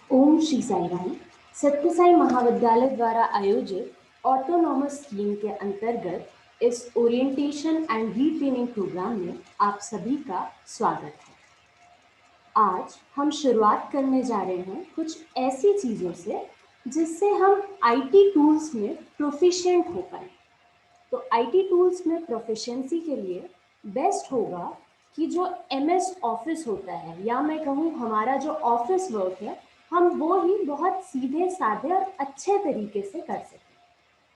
ओम श्री साई राम। सत्य साई महाविद्यालय द्वारा आयोजित ऑटोनॉमस स्कीम के अंतर्गत इस ओरिएंटेशन एंड रीट्रेनिंग प्रोग्राम में आप सभी का स्वागत है। आज हम शुरुआत करने जा रहे हैं कुछ ऐसी चीज़ों से जिससे हम आईटी टूल्स में प्रोफिशिएंट हो पाए। तो आईटी टूल्स में प्रोफिशिएंसी के लिए बेस्ट होगा कि जो एमएस ऑफिस होता है या मैं कहूँ हमारा जो ऑफिस वर्क है, हम वो ही बहुत सीधे साधे और अच्छे तरीके से कर सकें।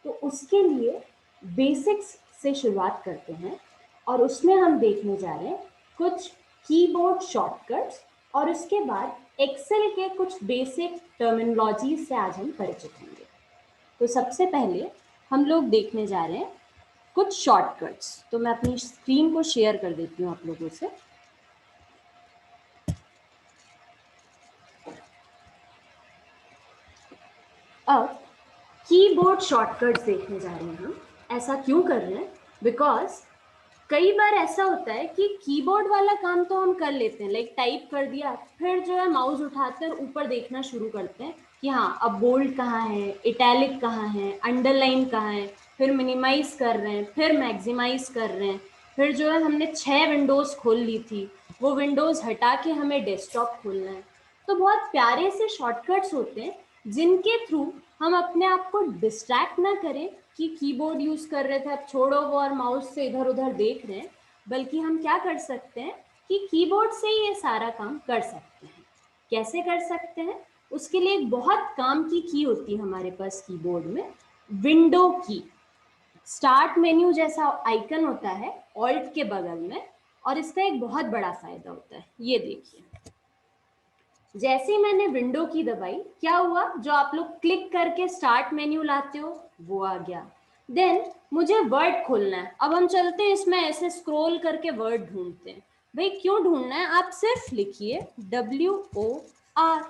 तो उसके लिए बेसिक्स से शुरुआत करते हैं और उसमें हम देखने जा रहे हैं कुछ कीबोर्ड शॉर्टकट्स और उसके बाद एक्सेल के कुछ बेसिक टर्मिनोलॉजी से आज हम परिचित होंगे। तो सबसे पहले हम लोग देखने जा रहे हैं कुछ शॉर्टकट्स। तो मैं अपनी स्क्रीन को शेयर कर देती हूँ आप लोगों से। अब कीबोर्ड शॉर्टकट्स देखने जा रहे हैं हम। ऐसा क्यों कर रहे हैं? बिकॉज कई बार ऐसा होता है कि कीबोर्ड वाला काम तो हम कर लेते हैं, लाइक टाइप कर दिया, फिर जो है माउस उठाकर ऊपर देखना शुरू करते हैं कि हाँ अब बोल्ड कहाँ है, इटैलिक कहाँ है, अंडरलाइन कहाँ है, फिर मिनिमाइज कर रहे हैं, फिर मैक्सिमाइज कर रहे हैं, फिर जो है हमने 6 विंडोज़ खोल ली थी, वो विंडोज़ हटा के हमें डेस्कटॉप खोलना है। तो बहुत प्यारे से शॉर्टकट्स होते हैं जिनके थ्रू हम अपने आप को डिस्ट्रैक्ट ना करें कि कीबोर्ड यूज़ कर रहे थे अब छोड़ो वो और माउस से इधर उधर देख रहे हैं, बल्कि हम क्या कर सकते हैं कि कीबोर्ड से ही ये सारा काम कर सकते हैं। कैसे कर सकते हैं? उसके लिए एक बहुत काम की होती है हमारे पास कीबोर्ड में, विंडो की। स्टार्ट मेन्यू जैसा आइकन होता है ऑल्ट के बगल में, और इसका एक बहुत बड़ा फायदा होता है। ये देखिए, जैसे ही मैंने विंडो की दबाई, क्या हुआ? जो आप लोग क्लिक करके स्टार्ट मेन्यू लाते हो वो आ गया। देन मुझे वर्ड खोलना है। अब हम चलते हैं इसमें, ऐसे स्क्रॉल करके वर्ड ढूंढते हैं। भाई क्यों ढूंढना है? आप सिर्फ लिखिए WOR।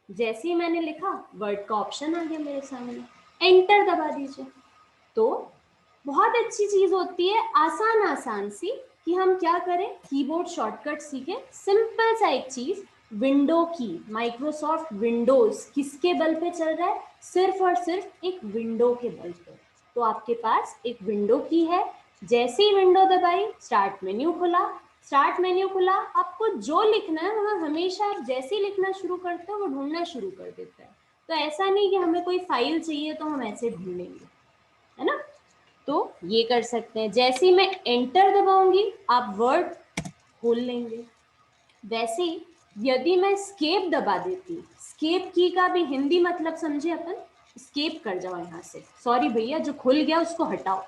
जैसे ही मैंने लिखा, वर्ड का ऑप्शन आ गया मेरे सामने, एंटर दबा दीजिए। तो बहुत अच्छी चीज होती है, आसान आसान सी, कि हम क्या करें, कीबोर्ड शॉर्टकट सीखें। सिंपल सा एक चीज, विंडो की, माइक्रोसॉफ्ट विंडोज किसके बल पे चल रहा है? सिर्फ और सिर्फ एक विंडो के बल पे। तो आपके पास एक विंडो की है, जैसे ही विंडो दबाई, स्टार्ट मेन्यू खुला। स्टार्ट मेन्यू खुला, आपको जो लिखना है वहाँ हमेशा आप जैसे ही लिखना शुरू करते हो वो ढूंढना शुरू कर देता है। तो ऐसा नहीं कि हमें कोई फाइल चाहिए तो हम ऐसे ढूंढेंगे, है ना? तो ये कर सकते हैं। जैसे ही मैं एंटर दबाऊंगी, आप वर्ड खोल लेंगे। वैसे ही यदि मैं स्केप दबा देती, स्केप की का भी हिंदी मतलब समझे अपन, स्केप कर जाओ यहाँ से, सॉरी भैया जो खुल गया उसको हटाओ।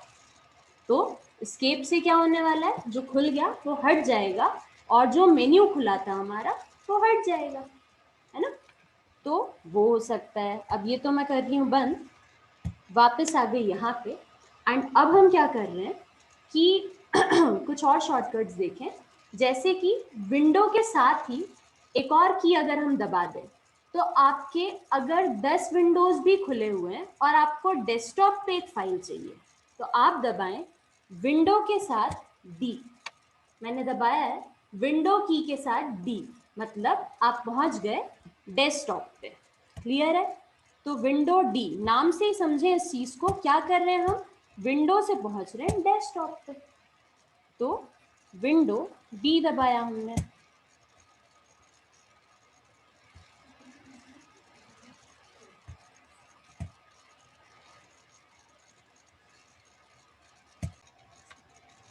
तो स्केप से क्या होने वाला है? जो खुल गया वो हट जाएगा और जो मेन्यू खुला था हमारा वो हट जाएगा, है ना? तो वो हो सकता है। अब ये तो मैं कर रही हूँ बंद, वापस आ गई यहाँ पे। एंड अब हम क्या कर रहे हैं कि कुछ और शॉर्टकट्स देखें। जैसे कि विंडो के साथ ही एक और की अगर हम दबा दें, तो आपके अगर 10 विंडोज भी खुले हुए हैं और आपको डेस्कटॉप पे एक फाइल चाहिए, तो आप दबाएं विंडो के साथ डी। मैंने दबाया है विंडो की के साथ डी, मतलब आप पहुंच गए डेस्कटॉप पे। क्लियर है? तो विंडो डी नाम से ही समझे इस चीज को, क्या कर रहे हैं हम? विंडो से पहुंच रहे हैं डेस्कटॉप पे। तो विंडो डी दबाया हमने।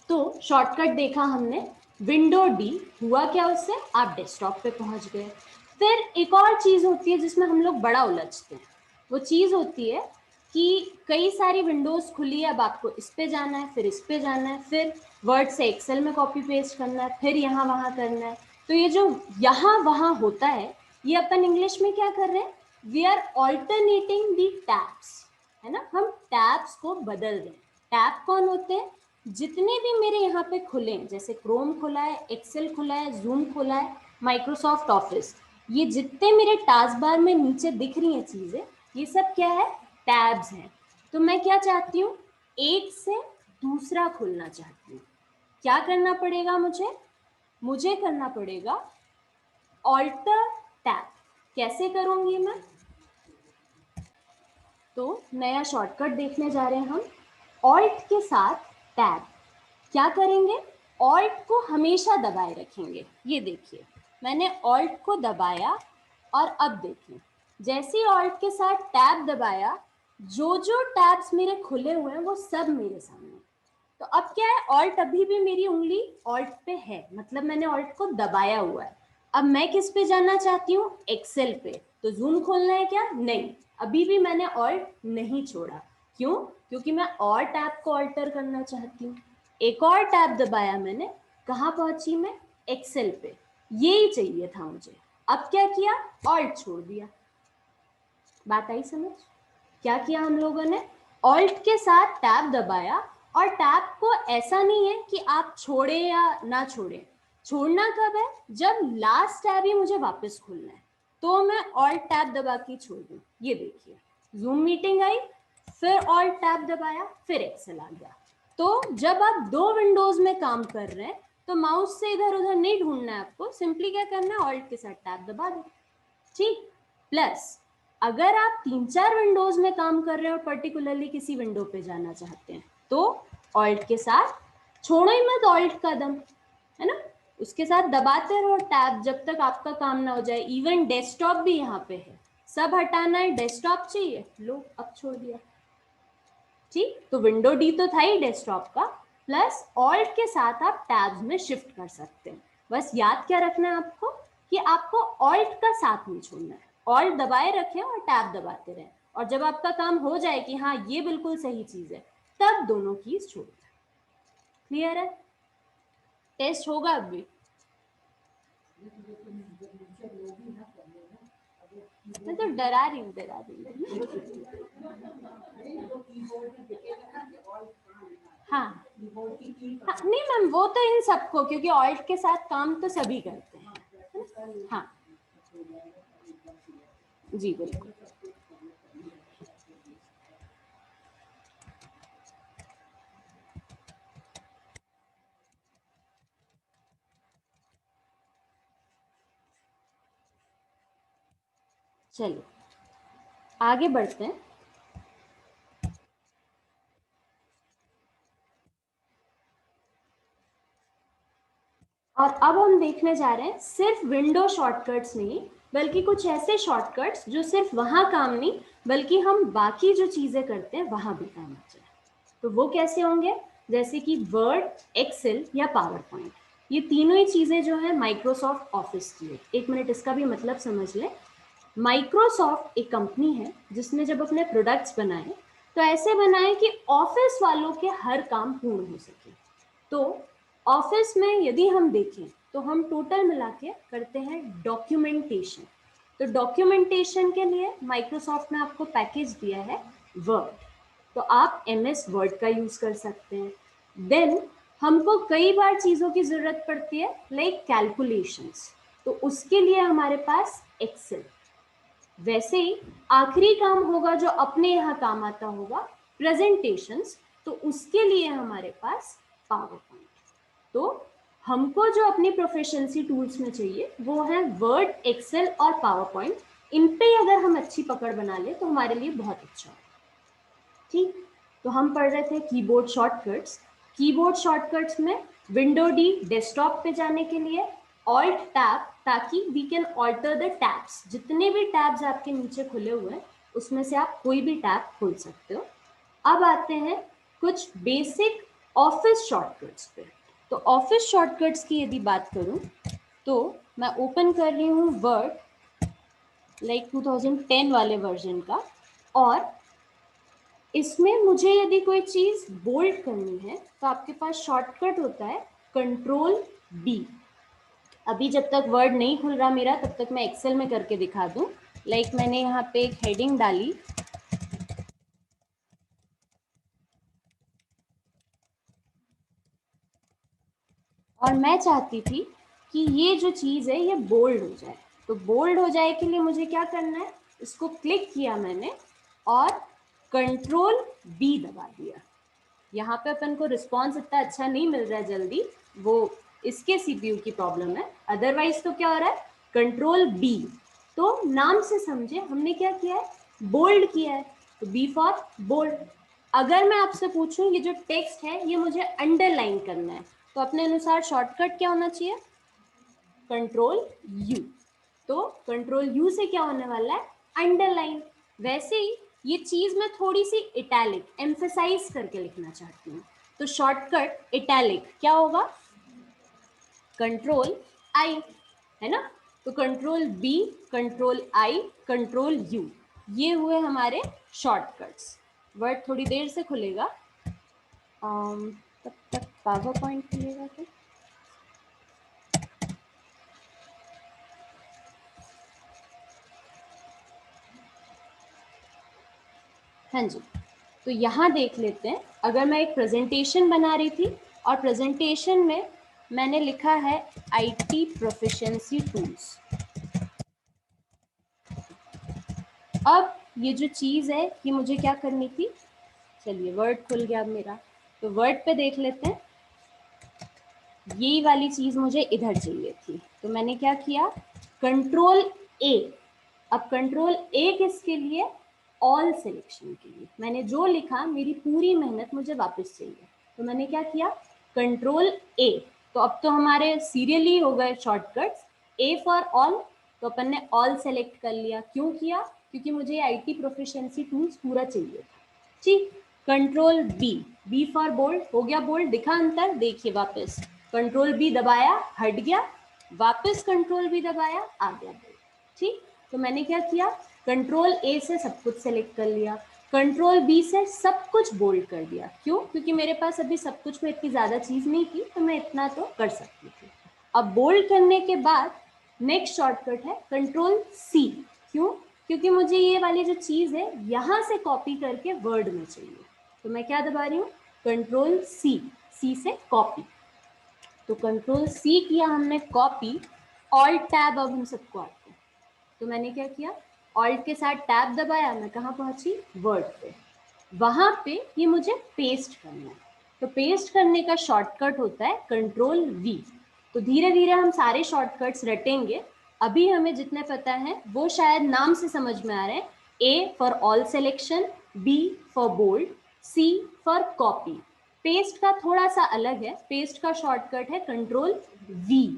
तो शॉर्टकट देखा हमने, विंडो डी, हुआ क्या उससे? आप डेस्कटॉप पे पहुंच गए। फिर एक और चीज होती है जिसमें हम लोग बड़ा उलझते हैं। वो चीज होती है कि कई सारी विंडोज खुली है, अब आपको इस पे जाना है, फिर इस पे जाना है, फिर वर्ड से एक्सेल में कॉपी पेस्ट करना है, फिर यहाँ वहाँ करना है। तो ये जो यहाँ वहाँ होता है, ये अपन इंग्लिश में क्या कर रहे हैं? We are alternating the tabs, है ना? हम टैब्स को बदल रहे हैं। टैब कौन होते हैं? जितने भी मेरे यहाँ पे खुले हैं, जैसे क्रोम खुला है, एक्सेल खुला है, जूम खुला है, माइक्रोसॉफ्ट ऑफिस, ये जितने मेरे टास्क बार में नीचे दिख रही हैं चीजें, ये सब क्या है? टैब्स हैं। तो मैं क्या चाहती हूँ? एक से दूसरा खोलना चाहती हूँ। क्या करना पड़ेगा मुझे? मुझे करना पड़ेगा ऑल्टर टैब। कैसे करूंगी मैं? तो नया शॉर्टकट देखने जा रहे हैं हम, ऑल्ट के साथ टैब। क्या करेंगे? ऑल्ट को हमेशा दबाए रखेंगे। ये देखिए, मैंने ऑल्ट को दबाया और अब देखिए, जैसे ही ऑल्ट के साथ टैब दबाया, जो जो टैब्स मेरे खुले हुए हैं वो सब मेरे सामने। तो अब क्या है, ऑल्ट अभी भी मेरी उंगली ऑल्ट पे है, मतलब मैंने ऑल्ट को दबाया हुआ है। अब मैं किस पे जाना चाहती हूँ? एक्सेल पे। तो जूम खोलना है क्या? नहीं, अभी भी मैंने ऑल्ट नहीं छोड़ा। क्यों? क्योंकि मैं और टैब को ऑल्टर करना चाहती हूँ। एक और टैब दबाया मैंने, कहाँ पहुंची मैं? एक्सेल पे। यही चाहिए था मुझे। अब क्या किया? ऑल्ट छोड़ दिया। बात आई समझ? क्या किया हम लोगों ने? ऑल्ट के साथ टैब दबाया, और टैब को ऐसा नहीं है कि आप छोड़े या ना छोड़े। छोड़ना कब है? जब लास्ट टैब ही मुझे वापस खोलना है, तो मैं ऑल्ट टैब दबा के छोड़ दूं। ये देखिए, जूम मीटिंग आई, फिर ऑल्ट टैब दबाया, फिर एक्सेल आ गया। तो जब आप दो विंडोज में काम कर रहे हैं, तो माउस से इधर उधर नहीं ढूंढना है आपको, सिंपली क्या करना है? ऑल्ट के साथ टैब दबा दो। ठीक। प्लस अगर आप 3-4 विंडोज में काम कर रहे हैं और पर्टिकुलरली किसी विंडो पे जाना चाहते हैं, तो ऑल्ट के साथ छोड़ो ही मत ऑल्ट का दम, है ना, उसके साथ दबाते रहो टैब जब तक आपका काम ना हो जाए। इवन डेस्कटॉप भी यहाँ पे है, सब हटाना है, डेस्कटॉप चाहिए, लो अब छोड़ दिया। ठीक, तो विंडो डी तो था ही डेस्कटॉप का, प्लस ऑल्ट के साथ आप टैब्स में शिफ्ट कर सकते हैं। बस याद क्या रखना है आपको, कि आपको ऑल्ट का साथ नहीं छोड़ना है। ऑल्ट दबाए रखें और टैब दबाते रहें, और जब आपका काम हो जाए कि हाँ ये बिल्कुल सही चीज है, तब दोनों कीज छोड़ दें। क्लियर है? टेस्ट होगा अब भी। मैं तो डरा रही हूँ। हाँ हाँ, नहीं मैम, वो तो इन सबको, क्योंकि ऑल्ट के साथ काम तो सभी करते हैं। हाँ जी बिल्कुल। चलिए आगे बढ़ते हैं। और अब हम देखने जा रहे हैं सिर्फ विंडो शॉर्टकट्स नहीं, बल्कि कुछ ऐसे शॉर्टकट्स जो सिर्फ वहां काम नहीं, बल्कि हम बाकी जो चीजें करते हैं वहां भी काम आ जाए। तो वो कैसे होंगे? जैसे कि वर्ड, एक्सेल या पावर पॉइंट, ये तीनों ही चीजें जो है माइक्रोसॉफ्ट ऑफिस की है। एक मिनट इसका भी मतलब समझ लें। माइक्रोसॉफ्ट एक कंपनी है जिसने जब अपने प्रोडक्ट्स बनाए, तो ऐसे बनाए कि ऑफिस वालों के हर काम पूर्ण हो सके। तो ऑफिस में यदि हम देखें, तो हम टोटल मिला के करते हैं डॉक्यूमेंटेशन। तो डॉक्यूमेंटेशन के लिए माइक्रोसॉफ्ट ने आपको पैकेज दिया है वर्ड, तो आप MS वर्ड का यूज कर सकते हैं। देन हमको कई बार चीजों की जरूरत पड़ती है, लाइक कैलकुलेशंस, तो उसके लिए हमारे पास एक्सेल। वैसे ही आखिरी काम होगा जो अपने यहाँ काम आता होगा, प्रेजेंटेशंस, तो उसके लिए हमारे पास पावर पॉइंट। तो हमको जो अपनी प्रोफिशिएंसी टूल्स में चाहिए वो है वर्ड, एक्सेल और पावर पॉइंट। इन पे अगर हम अच्छी पकड़ बना ले तो हमारे लिए बहुत अच्छा है। ठीक, तो हम पढ़ रहे थे कीबोर्ड शॉर्टकट्स। कीबोर्ड शॉर्टकट्स में विंडो डी डेस्कटॉप पे जाने के लिए, ऑल्ट टैब ताकि we can alter the tabs, जितने भी टैब्स आपके नीचे खुले हुए हैं उसमें से आप कोई भी टैब खोल सकते हो। अब आते हैं कुछ बेसिक ऑफिस शॉर्टकट्स पे। तो ऑफिस शॉर्टकट्स की यदि बात करूं, तो मैं ओपन कर रही हूँ वर्ड, लाइक 2010 वाले वर्जन का, और इसमें मुझे यदि कोई चीज बोल्ड करनी है तो आपके पास शॉर्टकट होता है Ctrl+B। अभी जब तक वर्ड नहीं खुल रहा मेरा, तब तक मैं एक्सेल में करके दिखा दूं। लाइक मैंने यहाँ पे एक हेडिंग डाली, और मैं चाहती थी कि ये जो चीज है ये बोल्ड हो जाए। तो बोल्ड हो जाए के लिए मुझे क्या करना है? इसको क्लिक किया मैंने और Ctrl+B दबा दिया। यहाँ पे अपन को रिस्पॉन्स इतना अच्छा नहीं मिल रहा है जल्दी, वो इसके CPU की प्रॉब्लम है। अदरवाइज तो क्या हो रहा है? Ctrl+B, तो नाम से समझे हमने क्या किया है, बोल्ड किया है, तो बी फॉर बोल्ड। अगर मैं आपसे पूछूं ये जो टेक्स्ट है ये मुझे अंडरलाइन करना है, तो अपने अनुसार शॉर्टकट क्या होना चाहिए, कंट्रोल यू। तो कंट्रोल यू से क्या होने वाला है, अंडरलाइन। वैसे ही ये चीज मैं थोड़ी सी इटैलिक एम्फेसाइज करके लिखना चाहती हूँ, तो शॉर्टकट इटैलिक क्या होगा, कंट्रोल आई, है ना। तो control B, control I, control U, ये हुए हमारे शॉर्टकट्स। वर्ड थोड़ी देर से खुलेगा, तब तक पावर पॉइंट खुलेगा क्या। हाँ जी, तो यहाँ देख लेते हैं। अगर मैं एक प्रेजेंटेशन बना रही थी और प्रेजेंटेशन में मैंने लिखा है आईटी प्रोफिशिएंसी टूल्स, अब ये जो चीज़ है ये मुझे क्या करनी थी, चलिए वर्ड खुल गया अब मेरा, तो वर्ड पे देख लेते हैं। ये वाली चीज़ मुझे इधर चाहिए थी, तो मैंने क्या किया, कंट्रोल ए। अब कंट्रोल ए किसके लिए, ऑल सिलेक्शन के लिए। मैंने जो लिखा मेरी पूरी मेहनत मुझे वापस चाहिए, तो मैंने क्या किया, कंट्रोल ए। तो अब तो हमारे सीरियली हो गए शॉर्टकट्स, ए फॉर ऑल, तो अपन ने ऑल सेलेक्ट कर लिया। क्यों किया, क्योंकि मुझे आईटी प्रोफिशिएंसी टूल्स पूरा चाहिए था। ठीक, control B, B for bold, हो गया बोल्ड, दिखा अंतर, देखिए वापस कंट्रोल बी दबाया हट गया, वापस कंट्रोल बी दबाया आ गया बोल्ड। ठीक, तो मैंने क्या किया, कंट्रोल ए से सब कुछ सेलेक्ट कर लिया, कंट्रोल बी से सब कुछ बोल्ड कर दिया। क्यों, क्योंकि मेरे पास अभी सब कुछ में इतनी ज्यादा चीज नहीं थी, तो मैं इतना तो कर सकती थी। अब बोल्ड करने के बाद नेक्स्ट शॉर्टकट है कंट्रोल सी। क्यों, क्योंकि मुझे ये वाली जो चीज है यहां से कॉपी करके वर्ड में चाहिए, तो मैं क्या दबा रही हूँ, कंट्रोल सी, सी से कॉपी। तो कंट्रोल सी किया हमने कॉपी, ऑल्ट टैब अब हम सबको आते हैं, तो मैंने क्या किया, ऑल्ट के साथ टैब दबाया, मैं कहाँ पहुंची, वर्ड पे। वहां पे ये मुझे पेस्ट करना है, तो पेस्ट करने का शॉर्टकट होता है कंट्रोल वी। तो धीरे धीरे हम सारे शॉर्टकट्स रटेंगे, अभी हमें जितने पता है वो शायद नाम से समझ में आ रहे हैं। A for all selection, B for bold, C for copy. Paste का थोड़ा सा अलग है, पेस्ट का शॉर्टकट है कंट्रोल वी।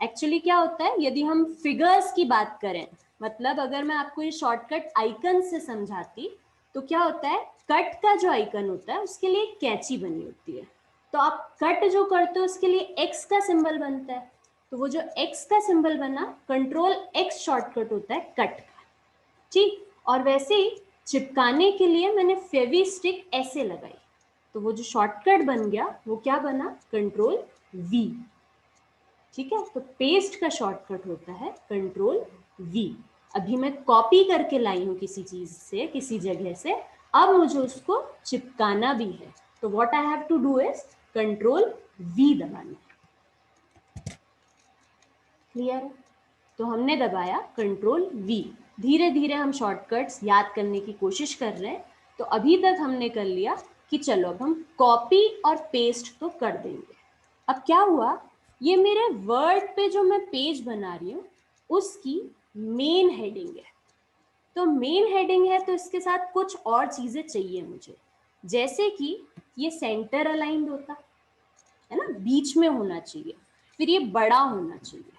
एक्चुअली क्या होता है, यदि हम फिगर्स की बात करें, मतलब अगर मैं आपको ये शॉर्टकट आइकन से समझाती, तो क्या होता है, कट का जो आइकन होता है उसके लिए कैची बनी होती है, तो आप कट जो करते हो उसके लिए एक्स का सिंबल बनता है, तो वो जो एक्स का सिंबल बना, कंट्रोल एक्स शॉर्टकट होता है कट का। ठीक, और वैसे ही चिपकाने के लिए मैंने फेवी स्टिक ऐसे लगाई, तो वो जो शॉर्टकट बन गया वो क्या बना, कंट्रोल वी। ठीक है, तो पेस्ट का शॉर्टकट होता है कंट्रोल वी। अभी मैं कॉपी करके लाई हूं किसी चीज से, किसी जगह से, अब मुझे उसको चिपकाना भी है, तो what I have to do is control V दबाना। क्लियर, तो हमने दबाया कंट्रोल वी। धीरे धीरे हम शॉर्टकट्स याद करने की कोशिश कर रहे हैं, तो अभी तक हमने कर लिया कि चलो अब हम कॉपी और पेस्ट तो कर देंगे। अब क्या हुआ, ये मेरे वर्ड पे जो मैं पेज बना रही हूँ उसकी मेन हेडिंग है, तो मेन हेडिंग है तो इसके साथ कुछ और चीजें चाहिए मुझे, जैसे कि ये सेंटर अलाइंड होता है ना, बीच में होना चाहिए, फिर ये बड़ा होना चाहिए,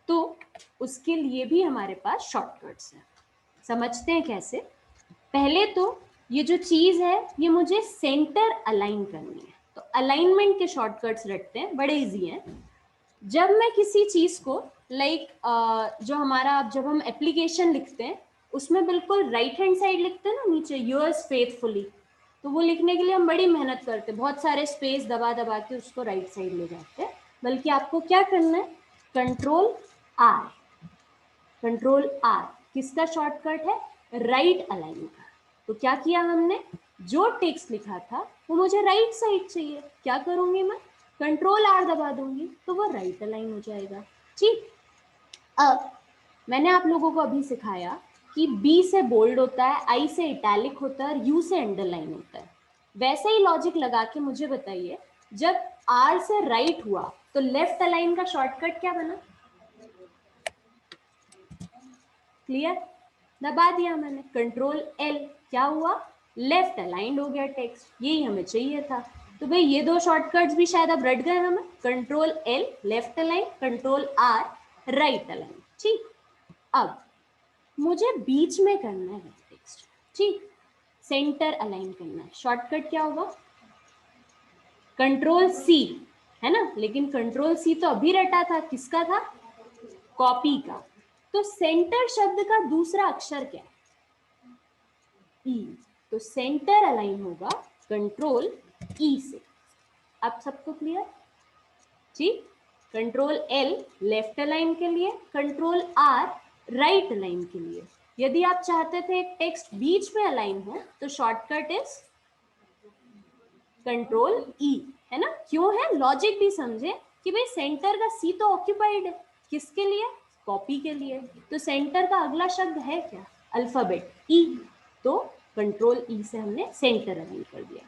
तो उसके लिए भी हमारे पास शॉर्टकट्स हैं। समझते हैं कैसे। पहले तो ये जो चीज है ये मुझे सेंटर अलाइन करनी है, तो अलाइनमेंट के शॉर्टकट्स रखते हैं, बड़े इजी हैं। जब मैं किसी चीज को लाइक जो हमारा जब हम एप्लीकेशन लिखते हैं उसमें बिल्कुल राइट हैंड साइड लिखते हैं ना नीचे, योर्स फेथफुली, तो वो लिखने के लिए हम बड़ी मेहनत करते हैं, बहुत सारे स्पेस दबा दबा के उसको राइट साइड ले जाते हैं। बल्कि आपको क्या करना है, कंट्रोल आर, कंट्रोल आर किसका शॉर्टकट है, राइट अलाइन का। तो क्या किया हमने, जो टेक्स्ट लिखा था वो मुझे राइट साइड चाहिए, क्या करूंगी मैं, कंट्रोल आर दबा दूंगी, तो वो राइट अलाइन हो जाएगा। ठीक, अब मैंने आप लोगों को अभी सिखाया कि बी से बोल्ड होता है, आई से इटैलिक होता है और यू से अंडरलाइन होता है। वैसे ही लॉजिक लगा के मुझे बताइए, जब आर से राइट हुआ तो लेफ्ट अलाइन का शॉर्टकट क्या बना, क्लियर? दबा दिया मैंने, कंट्रोल एल, क्या हुआ? लेफ्ट अलाइंड हो गया टेक्स्ट, यही हमें चाहिए था। तो भाई ये दो शॉर्टकट्स भी शायद अब रट गए हमें, control L left align, control R right align. ठीक, अब मुझे बीच में करना है टेक्स्ट, ठीक, सेंटर अलाइन करना है। शॉर्टकट क्या होगा? कंट्रोल सी, है ना? लेकिन कंट्रोल सी तो अभी रटा था, किसका था? कॉपी का। तो सेंटर शब्द का दूसरा अक्षर क्या है? ई। तो सेंटर अलाइन होगा कंट्रोल ई से। अब सबको क्लियर? ठीक, कंट्रोल एल लेफ्ट अलाइन के लिए, कंट्रोल आर राइट अलाइन के लिए। यदि आप चाहते थे एक टेक्स्ट बीच में अलाइन हो तो शॉर्टकट इज कंट्रोल ई, है ना? क्यों है? लॉजिक भी समझे कि भाई सेंटर का सी तो ऑक्यूपाइड है, किसके लिए? कॉपी के लिए। तो सेंटर का अगला शब्द है क्या? अल्फाबेट ई। तो कंट्रोल ई से हमने सेंटर अलाइन कर दिया।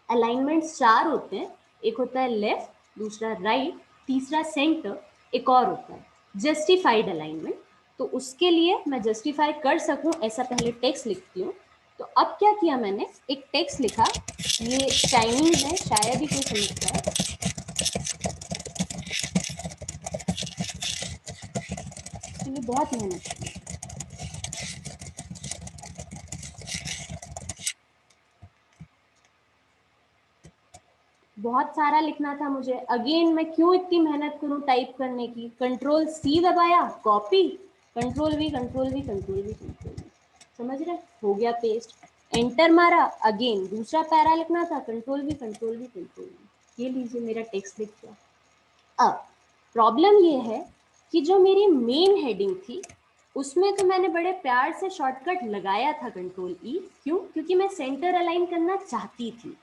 अलाइनमेंट्स चार होते हैं, एक होता है लेफ्ट, दूसरा राइट, तीसरा सेंटर, एक और होता है जस्टिफाइड अलाइनमेंट। तो उसके लिए मैं जस्टिफाई कर सकूं ऐसा पहले टेक्स्ट लिखती हूँ। तो अब क्या किया मैंने, एक टेक्स्ट लिखा, ये चाइनीज है, शायद ही कोई समझता है, इसलिए बहुत मेहनत की। बहुत सारा लिखना था मुझे, अगेन मैं क्यों इतनी मेहनत करूं टाइप करने की? कंट्रोल सी दबाया, copy, control we, control we, control we, control we, समझ रहे? हो गया पेस्ट, एंटर मारा, अगेन दूसरा पैरा लिखना था, control we, control we, control we, ये लीजिए मेरा टेक्स्ट लिख गया। अब प्रॉब्लम ये है कि जो मेरी मेन हेडिंग थी उसमें तो मैंने बड़े प्यार से शॉर्टकट लगाया था कंट्रोल ई, क्यों? क्योंकि मैं सेंटर अलाइन करना चाहती थी।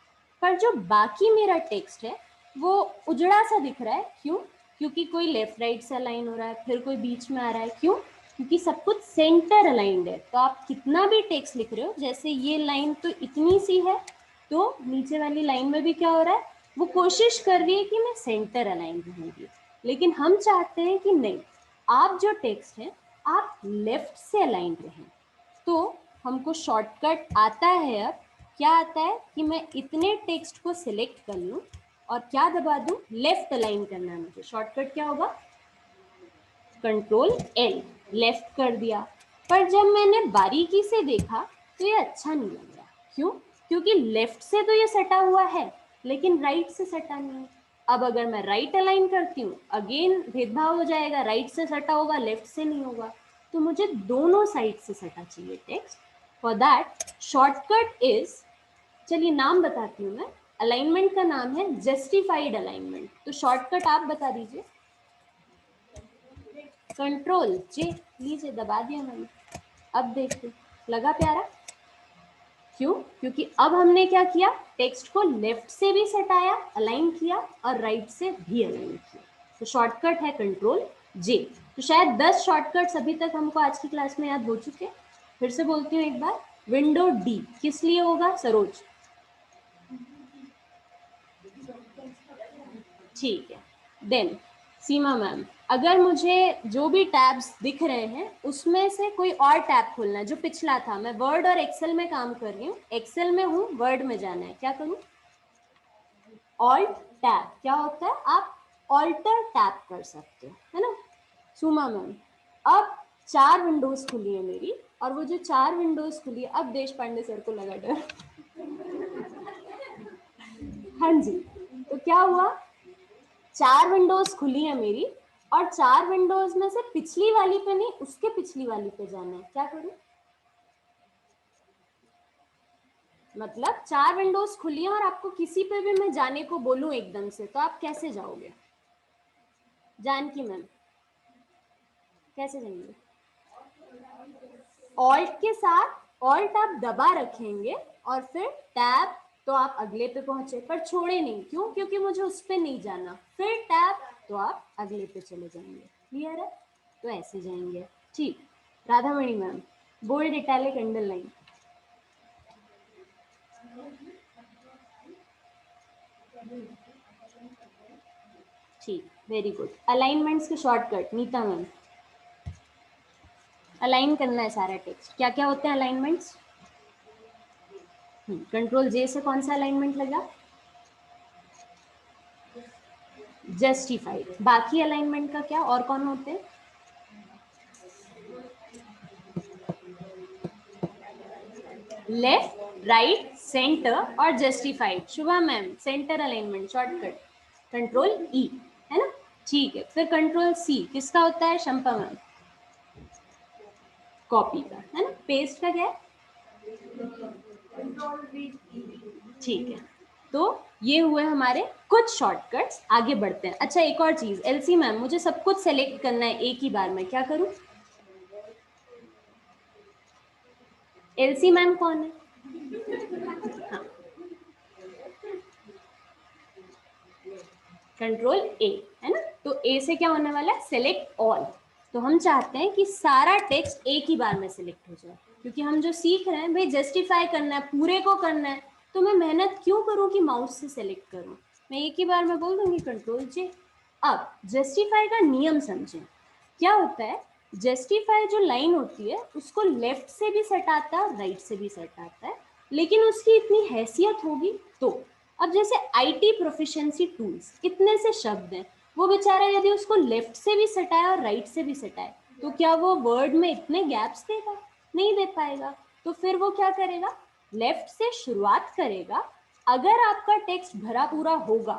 पर जो बाकी मेरा टेक्स्ट है वो उजड़ा सा दिख रहा है, क्यों? क्योंकि कोई लेफ्ट राइट से अलाइन हो रहा है, फिर कोई बीच में आ रहा है, क्यों? क्योंकि सब कुछ सेंटर अलाइंड है। तो आप कितना भी टेक्स्ट लिख रहे हो, जैसे ये लाइन तो इतनी सी है, तो नीचे वाली लाइन में भी क्या हो रहा है? वो कोशिश कर रही है कि मैं सेंटर अलाइन रहूंगी। लेकिन हम चाहते हैं कि नहीं, आप जो टेक्स्ट है आप लेफ्ट से अलाइन रहें। तो हमको शॉर्टकट आता है। अब क्या आता है कि मैं इतने टेक्स्ट को सिलेक्ट कर लूं और क्या दबा दूं? लेफ्ट अलाइन करना है मुझे। शॉर्टकट क्या होगा? कंट्रोल एल, लेफ्ट कर दिया। पर जब मैंने बारीकी से देखा तो ये अच्छा नहीं लग रहा, क्यों? क्योंकि लेफ्ट से तो ये सटा हुआ है लेकिन राइट से सटा नहीं है। अब अगर मैं राइट अलाइन करती हूँ, अगेन भेदभाव हो जाएगा, राइट से सटा होगा, लेफ्ट से नहीं होगा। तो मुझे दोनों साइड से सटा चाहिए text. For that shortcut is, चलिए नाम बताती हूँ मैं, अलाइनमेंट का नाम है जस्टिफाइड अलाइनमेंट। तो शॉर्टकट आप बता दीजिए। कंट्रोल जे, लीजिए दबा दिया मैंने। अब देखिए, लगा प्यारा? क्यों? क्योंकि अब हमने क्या किया, टेक्स्ट को लेफ्ट से भी सटाया, अलाइन किया, और राइट से भी अलाइन किया। तो शॉर्टकट है कंट्रोल जे। तो शायद 10 शॉर्टकट्स अभी तक हमको आज की क्लास में याद हो चुके। फिर से बोलती हूँ एक बार, विंडो डी किस लिए होगा? सरोज, ठीक है। देन सीमा मैम, अगर मुझे जो भी टैब्स दिख रहे हैं उसमें से कोई और टैब खोलना है जो पिछला था, मैं वर्ड और एक्सेल में काम कर रही हूँ, एक्सेल में हूँ, वर्ड में जाना है, क्या करूँ? Alt tab. क्या होता है? आप ऑल्टर टैब कर सकते हो, है ना? सुमा मैम, अब 4 विंडोज खुली है मेरी, और वो जो 4 विंडोज खुली है, अब देश पांडे सर को लगा डर। हाँ जी, तो क्या हुआ, 4 विंडोज खुली है मेरी, और 4 विंडोज में से पिछली वाली पे नहीं, उसके पिछली वाली पे जाना है, क्या करूं? मतलब 4 विंडोज खुली है और आपको किसी पे भी मैं जाने को बोलूं एकदम से, तो आप कैसे जाओगे? जानकी मैम, कैसे जाएंगे? ऑल्ट के साथ, ऑल्ट आप दबा रखेंगे और फिर टैब, तो आप अगले पे पहुंचे, पर छोड़े नहीं, क्यों? क्योंकि मुझे उस पे नहीं जाना, फिर टैब, तो आप अगले पे चले जाएंगे। क्लियर है? तो ऐसे जाएंगे। ठीक, Radhamani ma'am, bold italic underline. ठीक, वेरी गुड। अलाइनमेंट्स के शॉर्टकट नीता मैम, अलाइन करना है सारा टेक्स्ट। क्या क्या होते हैं अलाइनमेंट्स? कंट्रोल जे से कौन सा अलाइनमेंट लगा? जस्टिफाइड। बाकी अलाइनमेंट का क्या और कौन होते हैं? लेफ्ट, राइट, सेंटर और justified. Shubha ma'am, centre alignment shortcut control E, है ना? ठीक है, फिर कंट्रोल सी किसका होता है? शंपा मैम, कॉपी का, है ना? पेस्ट का क्या है? ठीक है, तो ये हुए हमारे कुछ शॉर्टकट्स। आगे बढ़ते हैं। अच्छा, एक और चीज, एलसी मैम, मुझे सब कुछ सेलेक्ट करना है एक ही बार में, क्या करूं? एलसी मैम कौन है? हाँ, कंट्रोल ए, है ना? तो ए से क्या होने वाला है? Select all. तो हम चाहते हैं कि सारा टेक्स्ट एक ही बार में सिलेक्ट हो जाए, क्योंकि हम जो सीख रहे हैं भाई जस्टिफाई करना है, पूरे को करना है, तो मैं मेहनत क्यों करूं कि माउस से सेलेक्ट करूं? मैं एक ही बार में बोल दूंगी कंट्रोल जे। अब जस्टिफाई का नियम समझें। क्या होता है? जस्टिफाई जो लाइन होती है उसको लेफ्ट से भी सटाता है, राइट से भी सटाता है, लेकिन उसकी इतनी हैसियत होगी तो। अब जैसे आईटी प्रोफिशिएंसी टूल्स, कितने से शब्द हैं, वो बेचारा यदि उसको लेफ्ट से भी सटाए और राइट से भी सटाए तो क्या वो वर्ड में इतने गैप्स देगा? नहीं दे पाएगा। तो फिर वो क्या करेगा? लेफ्ट से शुरुआत करेगा। अगर आपका टेक्स्ट भरा पूरा होगा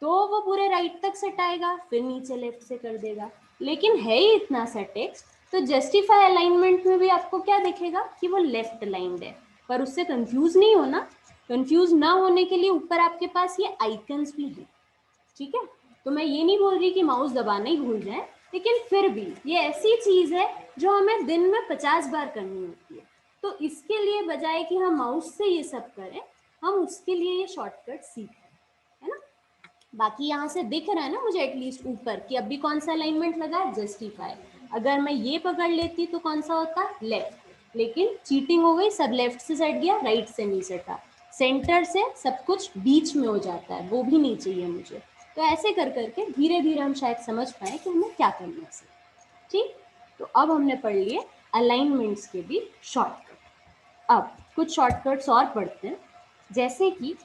तो वो पूरे राइट तक सटाएगा, फिर नीचे लेफ्ट से कर देगा। लेकिन है ही इतना सा टेक्स्ट, तो जस्टिफाई अलाइनमेंट में भी आपको क्या दिखेगा कि वो लेफ्ट अलाइंड है। पर उससे कंफ्यूज नहीं होना। कंफ्यूज ना होने के लिए ऊपर आपके पास ये आइकन्स भी हैं, ठीक है? तो मैं ये नहीं बोल रही कि माउस दबाना ही भूल जाए, लेकिन फिर भी ये ऐसी चीज है जो हमें दिन में 50 बार करनी होती है। तो इसके लिए बजाय कि हम माउस से ये सब करें, हम उसके लिए ये शॉर्टकट सीखें, है ना? बाकी यहाँ से दिख रहा है ना मुझे एटलीस्ट ऊपर कि अभी कौन सा अलाइनमेंट लगा है? जस्टिफाई। अगर मैं ये पकड़ लेती तो कौन सा होता? लेफ्ट। लेकिन चीटिंग हो गई, सब लेफ्ट से सट गया, राइट से नहीं सटा। सेंटर से सब कुछ बीच में हो जाता है, वो भी नहीं चाहिए मुझे। तो ऐसे कर करके धीरे धीरे हम शायद समझ पाए कि हमें क्या करना है। ठीक, तो अब हमने पढ़ लिए अलाइनमेंट्स के भी शॉर्टकट। अब कुछ शॉर्टकट्स और पढ़ते हैं, जैसे कि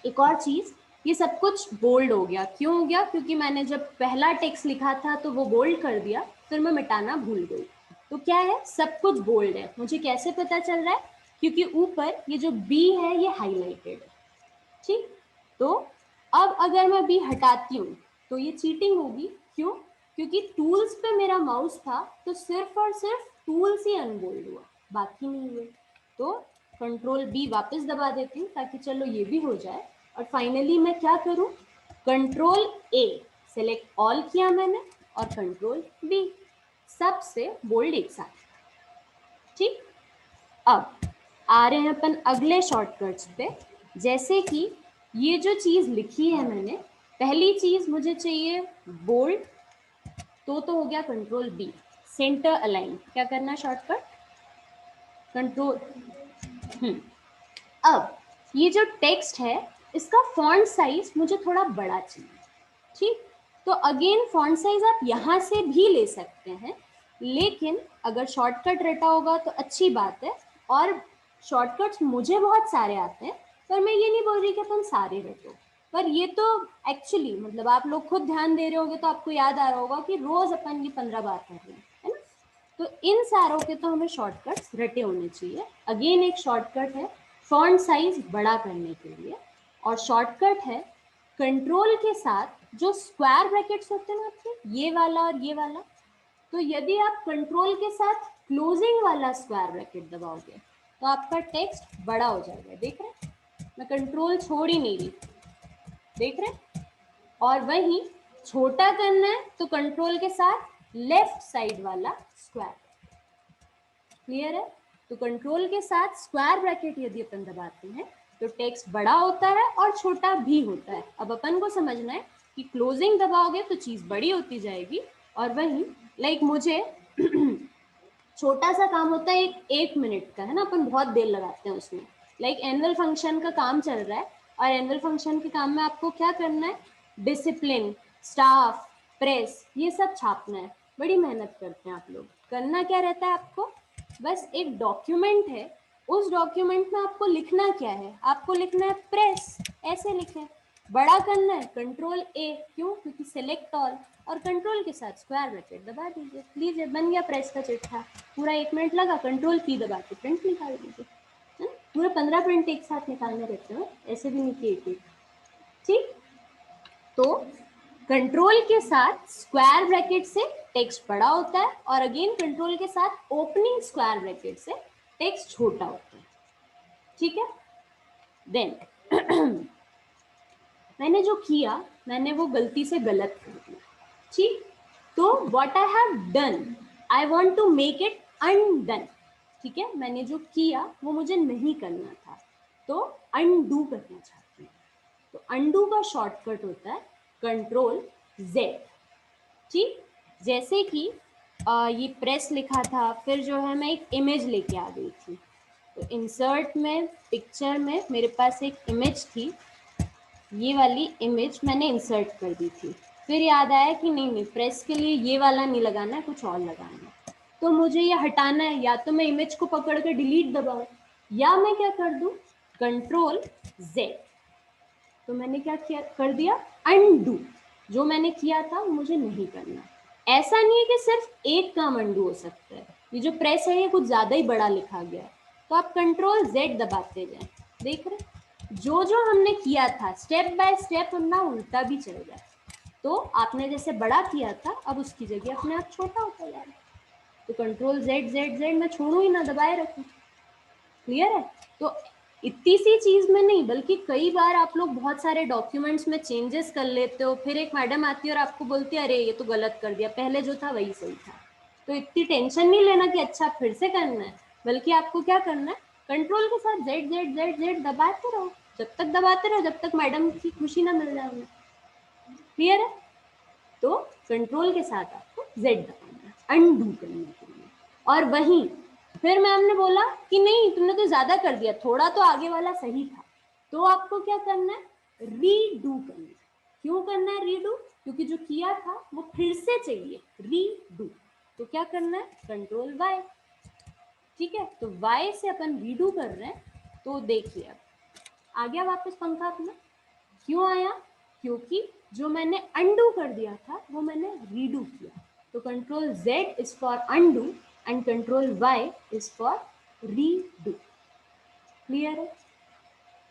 एक और चीज, ये सब कुछ बोल्ड हो गया। क्यों हो गया? क्योंकि मैंने जब पहला टेक्स्ट लिखा था तो वो बोल्ड कर दिया, फिर मैं मिटाना भूल गई। तो क्या है? सब कुछ बोल्ड है। मुझे कैसे पता चल रहा है? क्योंकि ऊपर ये जो बी है ये हाईलाइटेड है, ठीक? तो अब अगर मैं बी हटाती हूँ तो ये चीटिंग होगी। क्यों? क्योंकि टूल्स पे मेरा माउस था तो सिर्फ और सिर्फ टूल्स ही अनबोल्ड हुआ, बाकी नहीं हुए। तो कंट्रोल बी वापस दबा देती हूँ ताकि चलो ये भी हो जाए। और फाइनली मैं क्या करूँ? कंट्रोल ए, सेलेक्ट ऑल किया मैंने, और कंट्रोल बी, सबसे बोल्ड एक साथ, ठीक? अब आ रहे हैं अपन अगले शॉर्टकट्स पे। जैसे कि ये जो चीज लिखी है मैंने, पहली चीज मुझे चाहिए बोल्ड, तो हो गया कंट्रोल बी। सेंटर अलाइन, क्या करना है शॉर्टकट? कंट्रोल। अब ये जो टेक्स्ट है इसका फॉन्ट साइज मुझे थोड़ा बड़ा चाहिए, ठीक? तो अगेन फॉन्ट साइज आप यहाँ से भी ले सकते हैं, लेकिन अगर शॉर्टकट रटा होगा तो अच्छी बात है। और शॉर्टकट्स मुझे बहुत सारे आते हैं, पर मैं ये नहीं बोल रही कि तुम सारे रटो। पर ये तो एक्चुअली मतलब आप लोग खुद ध्यान दे रहे होगे तो आपको याद आ रहा होगा कि रोज अपन ये 15 बार कर रहे हैं, है ना? तो इन सारों के तो हमें शॉर्टकट्स रटे होने चाहिए। अगेन एक शॉर्टकट है फॉन्ट साइज बड़ा करने के लिए, और शॉर्टकट है कंट्रोल के साथ जो स्क्वायर ब्रैकेट्स होते हैं ना आपके, ये वाला और ये वाला, तो यदि आप कंट्रोल के साथ क्लोजिंग वाला स्क्वायर ब्रैकेट दबाओगे तो आपका टेक्स्ट बड़ा हो जाएगा। देख रहे हैं? मैं कंट्रोल छोड़ ही नहीं रही, देख रहे हैं? और वहीं छोटा करना है तो कंट्रोल के साथ लेफ्ट साइड वाला स्क्वायर। क्लियर है? तो कंट्रोल के साथ स्क्वायर ब्रैकेट यदि अपन दबाते हैं तो टेक्स्ट बड़ा होता है और छोटा भी होता है। अब अपन को समझना है कि क्लोजिंग दबाओगे तो चीज बड़ी होती जाएगी, और वहीं लाइक मुझे छोटा सा काम होता है एक मिनट का, है ना? अपन बहुत देर लगाते हैं उसमें। लाइक एनुअल फंक्शन का काम चल रहा है, और एनुअल फंक्शन के काम में आपको क्या करना है? डिसिप्लिन, स्टाफ, प्रेस, ये सब छापना है। बड़ी मेहनत करते हैं आप लोग। करना क्या रहता है आपको, बस एक डॉक्यूमेंट है, उस डॉक्यूमेंट में आपको लिखना क्या है, आपको लिखना है प्रेस, ऐसे लिखें। बड़ा करना है कंट्रोल ए, क्यों, क्योंकि सेलेक्ट ऑल, और कंट्रोल के साथ स्क्वायर ब्रैकेट दबा दीजिए, लीजिए बन गया प्रेस का चिट्ठा। पूरा 1 मिनट लगा, कंट्रोल पी दबा के प्रिंट निकाल दीजिए। पूरे 15 प्रिंट एक साथ निकालने रहते हैं, ऐसे भी नहीं किए एक। ठीक, तो कंट्रोल के साथ स्क्वायर ब्रैकेट से टेक्स्ट बड़ा होता है, और अगेन कंट्रोल के साथ ओपनिंग स्क्वायर ब्रैकेट से टेक्स्ट छोटा होता है। ठीक है, देन मैंने जो किया, मैंने वो गलती से गलत कर दिया। ठीक, तो what I have done, I want to make it undone. ठीक है, मैंने जो किया वो मुझे नहीं करना था, तो अनडू करना चाहती हूँ। तो अनडू का शॉर्टकट होता है कंट्रोल जेड। ठीक, जैसे कि ये प्रेस लिखा था, फिर जो है मैं एक इमेज लेके आ गई थी, तो इंसर्ट में पिक्चर में मेरे पास एक इमेज थी, ये वाली इमेज मैंने इंसर्ट कर दी थी। फिर याद आया कि नहीं प्रेस के लिए ये वाला नहीं लगाना है, कुछ और लगाना है, तो मुझे ये हटाना है, या तो मैं इमेज को पकड़ कर डिलीट दबाऊं, या मैं क्या कर दूं, कंट्रोल जेड। तो मैंने क्या किया, कर दिया अनडू। जो मैंने किया था वो मुझे नहीं करना। ऐसा नहीं है कि सिर्फ एक काम अनडू हो सकता है, ये जो प्रेस है ये कुछ ज्यादा ही बड़ा लिखा गया है, तो आप कंट्रोल जेड दबाते जाएं। देख रहे, जो जो हमने किया था स्टेप बाय स्टेप हम ना उल्टा भी चल जाए, तो आपने जैसे बड़ा किया था अब उसकी जगह अपने आप छोटा होता जा रहा है। तो कंट्रोल जेड जेड जेड मैं छोड़ू ही ना, दबाए रखूं। क्लियर है? तो इतनी सी चीज में नहीं, बल्कि कई बार आप लोग बहुत सारे डॉक्यूमेंट्स में चेंजेस कर लेते हो, फिर एक मैडम आती है और आपको बोलती है अरे ये तो गलत कर दिया, पहले जो था वही सही था। तो इतनी टेंशन नहीं लेना कि अच्छा फिर से करना है, बल्कि आपको क्या करना है, कंट्रोल के साथ जेड जेड जेड जेड दबाते रहो, जब तक दबाते रहो जब तक मैडम की खुशी ना मिल जाए। क्लियर है? तो कंट्रोल के साथ आपको जेड दबाना है अनडू करने के लिए। और वहीं फिर मैम ने बोला कि नहीं तुमने तो ज्यादा कर दिया, थोड़ा तो आगे वाला सही था, तो आपको क्या करना है, रीडू करना है। क्यों करना है रीडू, क्योंकि जो किया था वो फिर से चाहिए, रीडू। तो क्या करना है, कंट्रोल वाई। ठीक है, तो वाई से अपन रीडू कर रहे हैं, तो देखिए अब आ गया वापस पंखा अपना। क्यों आया, क्योंकि जो मैंने अनडू कर दिया था वो मैंने रीडू किया। तो control Z is for undo and control Y is for redo. Clear है?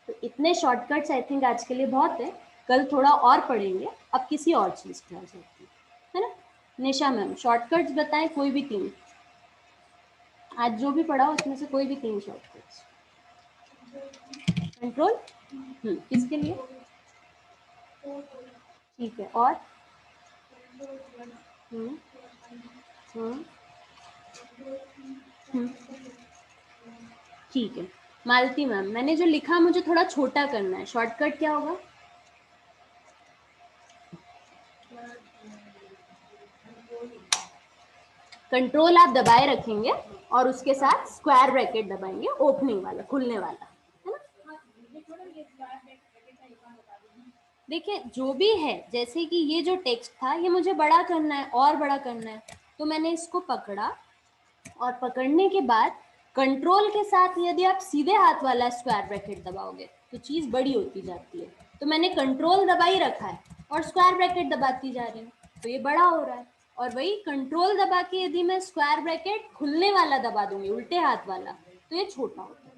तो इतने शॉर्टकट्स आई थिंक आज के लिए बहुत है, कल थोड़ा और पढ़ेंगे। अब किसी और चीज पे आ जाती है ना। निशा मैम शॉर्टकट्स बताएं, कोई भी 3, आज जो भी पढ़ा उसमें से कोई भी 3 शॉर्टकट्स। कंट्रोल किसके लिए, ठीक है, और हम्म हम्म ठीक है। मालती मैम मैंने जो लिखा मुझे थोड़ा छोटा करना है, शॉर्टकट क्या होगा, कंट्रोल आप दबाए रखेंगे और उसके साथ स्क्वायर ब्रैकेट दबाएंगे, ओपनिंग वाला, खुलने वाला, है ना। देखिए जो भी है, जैसे कि ये जो टेक्स्ट था ये मुझे बड़ा करना है और बड़ा करना है, तो मैंने इसको पकड़ा, और पकड़ने के बाद कंट्रोल के साथ यदि आप सीधे हाथ वाला स्क्वायर ब्रैकेट दबाओगे तो चीज बड़ी होती जाती है। तो मैंने कंट्रोल दबा ही रखा है और स्क्वायर ब्रैकेट दबाती जा रही हूँ, तो ये बड़ा हो रहा है। और वही कंट्रोल दबा के यदि मैं स्क्वायर ब्रैकेट खुलने वाला दबा दूंगी, उल्टे हाथ वाला, तो ये छोटा होता है।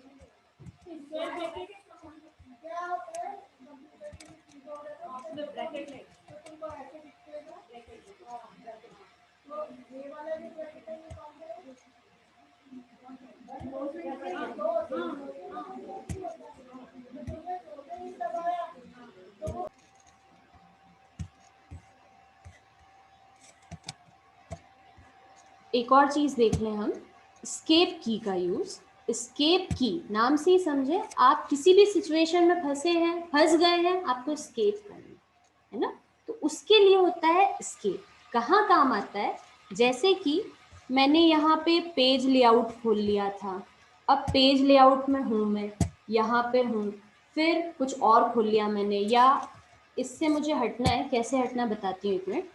एक और चीज देख लें हम, एस्केप की का यूज। एस्केप की नाम से ही समझे, आप किसी भी सिचुएशन में फंसे हैं, फंस गए हैं, आपको एस्केप करना है ना, तो उसके लिए होता है एस्केप। कहाँ काम आता है, जैसे कि मैंने यहाँ पे पेज लेआउट खोल लिया था, अब पेज लेआउट में हूँ मैं, यहाँ पे हूँ, फिर कुछ और खोल लिया मैंने, या इससे मुझे हटना है, कैसे हटना बताती हूँ एक मिनट।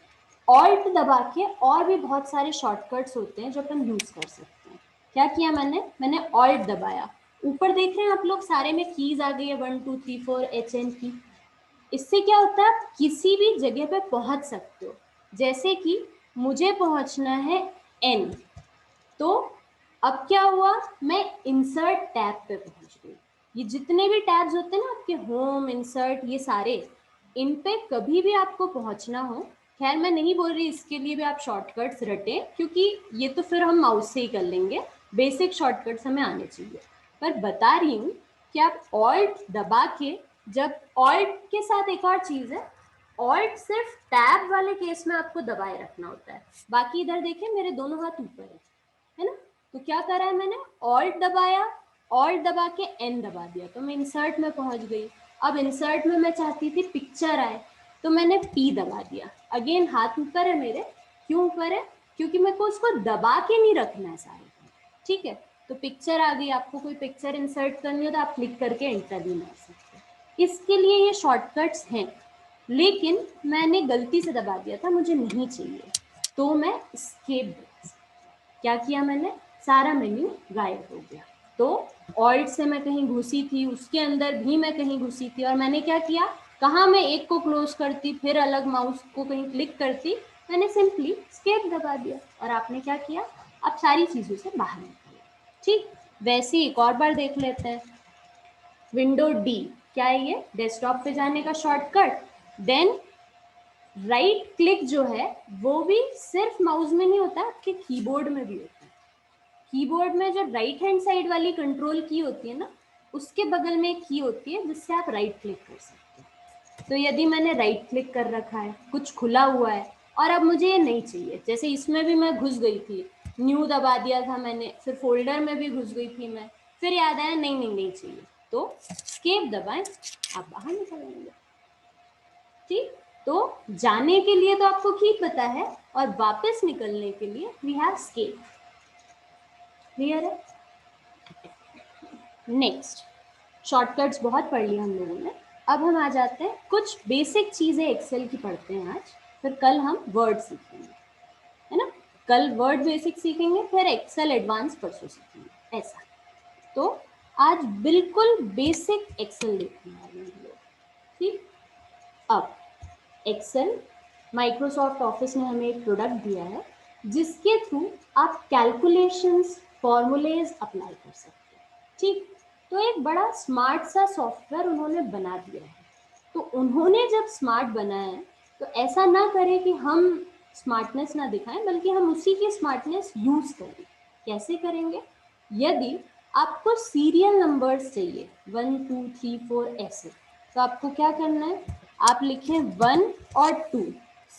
ऑल्ट दबा के और भी बहुत सारे शॉर्टकट्स होते हैं जो अपन यूज कर सकते हैं। क्या किया मैंने ऑल्ट दबाया, ऊपर देख रहे हैं आप लोग सारे में कीज आ गई है 1 2 3 4 HN की। इससे क्या होता है, आप किसी भी जगह पे पहुंच सकते हो। जैसे कि मुझे पहुंचना है N, तो अब क्या हुआ, मैं इंसर्ट टैब पे पहुंच गई। ये जितने भी टैब्स होते हैं ना आपके, होम, इंसर्ट, ये सारे, इन पे कभी भी आपको पहुंचना हो, खैर मैं नहीं बोल रही इसके लिए भी आप शॉर्टकट्स रटें, क्योंकि ये तो फिर हम माउस से ही कर लेंगे, बेसिक शॉर्टकट्स हमें आने चाहिए। पर बता रही हूँ कि आप ऑल्ट दबा के, जब ऑल्ट के साथ एक और चीज़ है, ऑल्ट सिर्फ टैब वाले केस में आपको दबाए रखना होता है, बाकी इधर देखें मेरे दोनों हाथ ऊपर है ना। तो क्या करा है मैंने, ऑल्ट दबाया, ऑल्ट दबा के एन दबा दिया, तो मैं इंसर्ट में पहुंच गई। अब इंसर्ट में मैं चाहती थी पिक्चर आए, तो मैंने पी दबा दिया। अगेन हाथ ऊपर है मेरे, क्यों ऊपर है, क्योंकि मेरे को उसको दबा के नहीं रखना है सारे, ठीक है। तो पिक्चर आ गई, आपको कोई पिक्चर इंसर्ट करनी हो तो आप क्लिक करके एंटर भी मार सकते हैं। इसके लिए ये शॉर्टकट्स हैं, लेकिन मैंने गलती से दबा दिया था, मुझे नहीं चाहिए, तो मैं एस्केप, क्या किया मैंने, सारा मेन्यू गायब हो गया। तो ऑल्ट से मैं कहीं घुसी थी, उसके अंदर भी मैं कहीं घुसी थी, और मैंने क्या किया, कहाँ मैं एक को क्लोज करती फिर अलग माउस को कहीं क्लिक करती, मैंने सिंपली एस्केप दबा दिया, और आपने क्या किया, आप सारी चीज़ों से बाहर निकले। ठीक, वैसे एक और बार देख लेते हैं। विंडो डी, क्या है ये, डेस्कटॉप पे जाने का शॉर्टकट। देन राइट क्लिक जो है वो भी सिर्फ माउस में नहीं होता, आपके कीबोर्ड में भी होता है। कीबोर्ड में जो राइट हैंड साइड वाली कंट्रोल की होती है ना, उसके बगल में एक की होती है जिससे आप राइट क्लिक कर सकते हो। तो यदि मैंने राइट क्लिक कर रखा है, कुछ खुला हुआ है, और अब मुझे ये नहीं चाहिए, जैसे इसमें भी मैं घुस गई थी, न्यू दबा दिया था मैंने, फिर फोल्डर में भी घुस गई थी मैं, फिर याद आया नहीं नहीं नहीं चाहिए, तो एस्केप दबाएं, आप बाहर निकल आएंगे। ठीक, तो जाने के लिए तो आपको की पता है, और वापस निकलने के लिए वी हैव एस्केप। क्लियर है। नेक्स्ट, शॉर्टकट्स बहुत पढ़ लिया हम लोगों ने, अब हम आ जाते हैं कुछ बेसिक चीज़ें एक्सेल की पढ़ते हैं आज, फिर कल हम वर्ड सीखेंगे, है ना। कल वर्ड बेसिक सीखेंगे, फिर एक्सेल एडवांस परसों सीखेंगे, ऐसा। तो आज बिल्कुल बेसिक एक्सेल देखने वाले हैं हम लोग। ठीक, अब एक्सेल, माइक्रोसॉफ्ट ऑफिस ने हमें एक प्रोडक्ट दिया है जिसके थ्रू आप कैलकुलेशंस, फॉर्मूलेज अप्लाई कर सकते हैं। ठीक, तो एक बड़ा स्मार्ट सा सॉफ्टवेयर उन्होंने बना दिया है। तो उन्होंने जब स्मार्ट बनाया है, तो ऐसा ना करें कि हम स्मार्टनेस ना दिखाएं, बल्कि हम उसी की स्मार्टनेस यूज करें। कैसे करेंगे, यदि आपको सीरियल नंबर्स चाहिए 1 2 3 4 ऐसे, तो आपको क्या करना है, आप लिखें 1 और 2,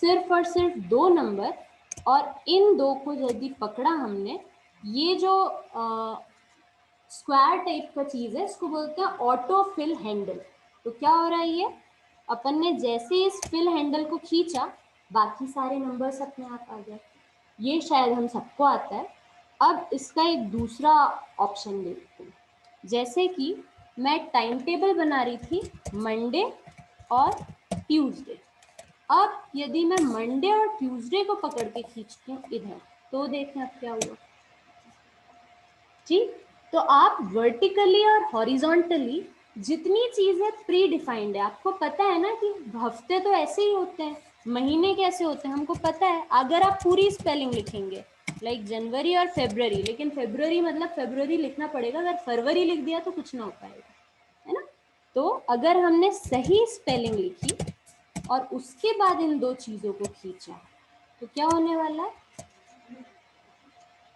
सिर्फ और सिर्फ दो नंबर, और इन दो को यदि पकड़ा हमने, ये जो स्क्वायर टाइप का चीज़ है, इसको बोलते हैं ऑटो फिल हैंडल। तो क्या हो रहा है, ये अपन ने जैसे इस फिल हैंडल को खींचा, बाकी सारे नंबर्स अपने आप आ गए। ये शायद हम सबको आता है। अब इसका एक दूसरा ऑप्शन देखते हैं, जैसे कि मैं टाइम टेबल बना रही थी मंडे और ट्यूसडे। अब यदि मैं मंडे और ट्यूसडे को पकड़ के खींचती हूँ इधर, तो देखें अब क्या हुआ। ठीक, तो आप वर्टिकली और हॉरिजॉन्टली जितनी चीज़ें प्री डिफाइंड है, आपको पता है ना कि हफ्ते तो ऐसे ही होते हैं, महीने कैसे होते हैं हमको पता है। अगर आप पूरी स्पेलिंग लिखेंगे लाइक जनवरी और फेब्रवरी, लेकिन फेब्रवरी मतलब फेब्रवरी लिखना पड़ेगा, अगर फरवरी लिख दिया तो कुछ ना हो पाएगा, है ना। तो अगर हमने सही स्पेलिंग लिखी और उसके बाद इन दो चीज़ों को खींचा, तो क्या होने वाला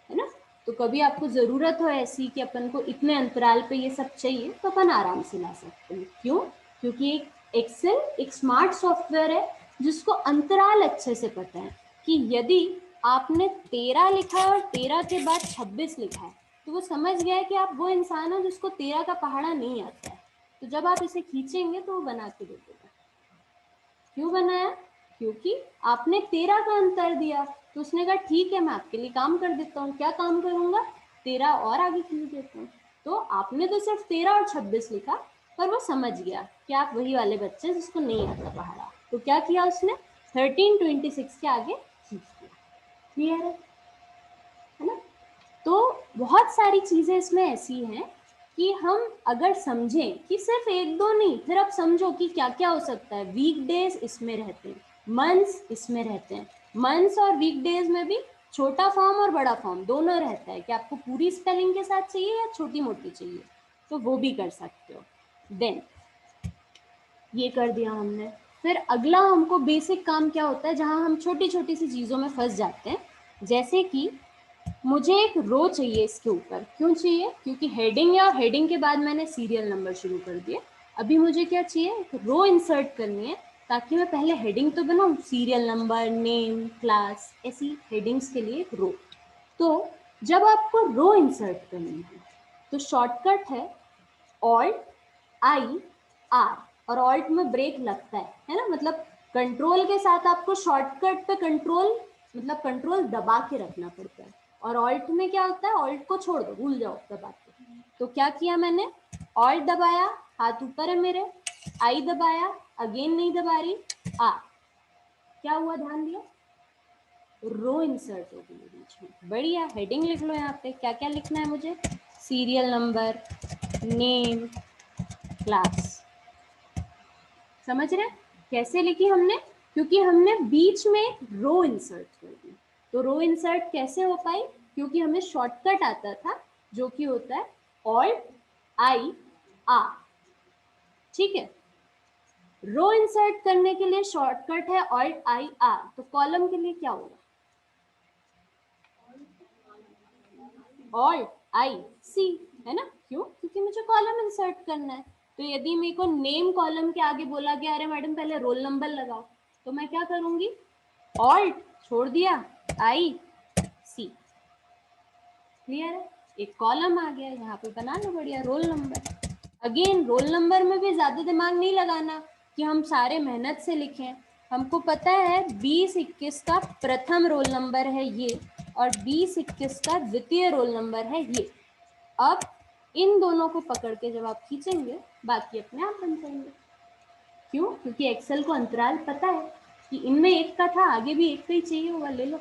है ना। तो कभी आपको ज़रूरत हो ऐसी कि अपन को इतने अंतराल पे ये सब चाहिए, तो अपन आराम से ला सकते हैं। क्यों, क्योंकि एक एक्सेल एक स्मार्ट सॉफ्टवेयर है जिसको अंतराल अच्छे से पता है, कि यदि आपने 13 लिखा है और 13 के बाद 26 लिखा है, तो वो समझ गया है कि आप वो इंसान हो जिसको 13 का पहाड़ा नहीं आता है। तो जब आप इसे खींचेंगे तो वो बना के दे देगा। क्यों बनाया, क्योंकि आपने 13 का अंतर दिया, तो उसने कहा ठीक है मैं आपके लिए काम कर देता हूँ। क्या काम करूंगा, 13 और आगे खींच देता हूँ। तो आपने तो सिर्फ 13 और 26 लिखा, पर वो समझ गया कि आप वही वाले बच्चे जिसको नहीं आता पहाड़ा। तो क्या किया उसने, 13 26 के आगे क्लियर है ना? तो बहुत सारी चीजें इसमें ऐसी हैं कि हम अगर समझें कि सिर्फ एक दो नहीं, फिर आप समझो कि क्या क्या हो सकता है। वीकडेज इसमें रहते हैं, मंथ्स इसमें रहते हैं, मंथ्स और वीकडेज में भी छोटा फॉर्म और बड़ा फॉर्म दोनों रहता है कि आपको पूरी स्पेलिंग के साथ चाहिए या छोटी मोटी चाहिए, तो वो भी कर सकते हो। देन ये कर दिया हमने। फिर अगला हमको बेसिक काम क्या होता है जहाँ हम छोटी छोटी सी चीज़ों में फंस जाते हैं, जैसे कि मुझे एक रो चाहिए इसके ऊपर। क्यों चाहिए? क्योंकि हेडिंग है और हेडिंग के बाद मैंने सीरियल नंबर शुरू कर दिए। अभी मुझे क्या चाहिए? एक रो इंसर्ट करनी है ताकि मैं पहले हेडिंग तो बनाऊँ, सीरियल नंबर, नेम, क्लास, ऐसी हेडिंग्स के लिए एक रो। तो जब आपको रो इंसर्ट करनी है तो शॉर्टकट है ऑल्ट आई आर, और ऑल्ट में ब्रेक लगता है ना, मतलब कंट्रोल के साथ आपको शॉर्टकट पे कंट्रोल, मतलब कंट्रोल दबा के रखना पड़ता है। और ऑल्ट में क्या होता है? ऑल्ट को छोड़ दो, भूल जाओ दबा के। तो क्या किया मैंने? ऑल्ट दबाया, हाथ ऊपर है मेरे, आई दबाया, अगेन नहीं दबा रही, आ, क्या हुआ? ध्यान दिया, रो इंसर्ट हो गई बीच में। बढ़िया, हेडिंग लिख लो यहाँ पे। क्या क्या लिखना है मुझे? Serial number, name, class. समझ रहे हैं कैसे लिखी हमने? क्योंकि हमने बीच में रो इंसर्ट कर दी। तो रो इंसर्ट कैसे हो पाई? क्योंकि हमें शॉर्टकट आता था जो कि होता है ऑल्ट आई आर। ठीक है, रो इंसर्ट करने के लिए शॉर्टकट है ऑल्ट आई आर। तो कॉलम के लिए क्या होगा? ऑल्ट आई सी, है ना? क्यों? क्योंकि मुझे कॉलम इंसर्ट करना है। तो यदि मेरे को नेम कॉलम के आगे बोला गया अरे मैडम पहले रोल नंबर लगाओ, तो मैं क्या करूंगी? ऑल्ट छोड़ दिया, आई सी। क्लियर है? एक कॉलम आ गया, यहाँ पे बना लो बढ़िया roll number. Again roll number में भी ज्यादा दिमाग नहीं लगाना कि हम सारे मेहनत से लिखें। हमको पता है 20-21 का प्रथम रोल नंबर है ये, और 20-21 का द्वितीय रोल नंबर है ये। अब इन दोनों को पकड़ के जब आप खींचेंगे बाकी अपने आप बन जाएंगे। क्यों? क्योंकि एक्सेल को अंतराल पता है कि इनमें एक का था, आगे भी एक का ही चाहिए होगा, ले लो,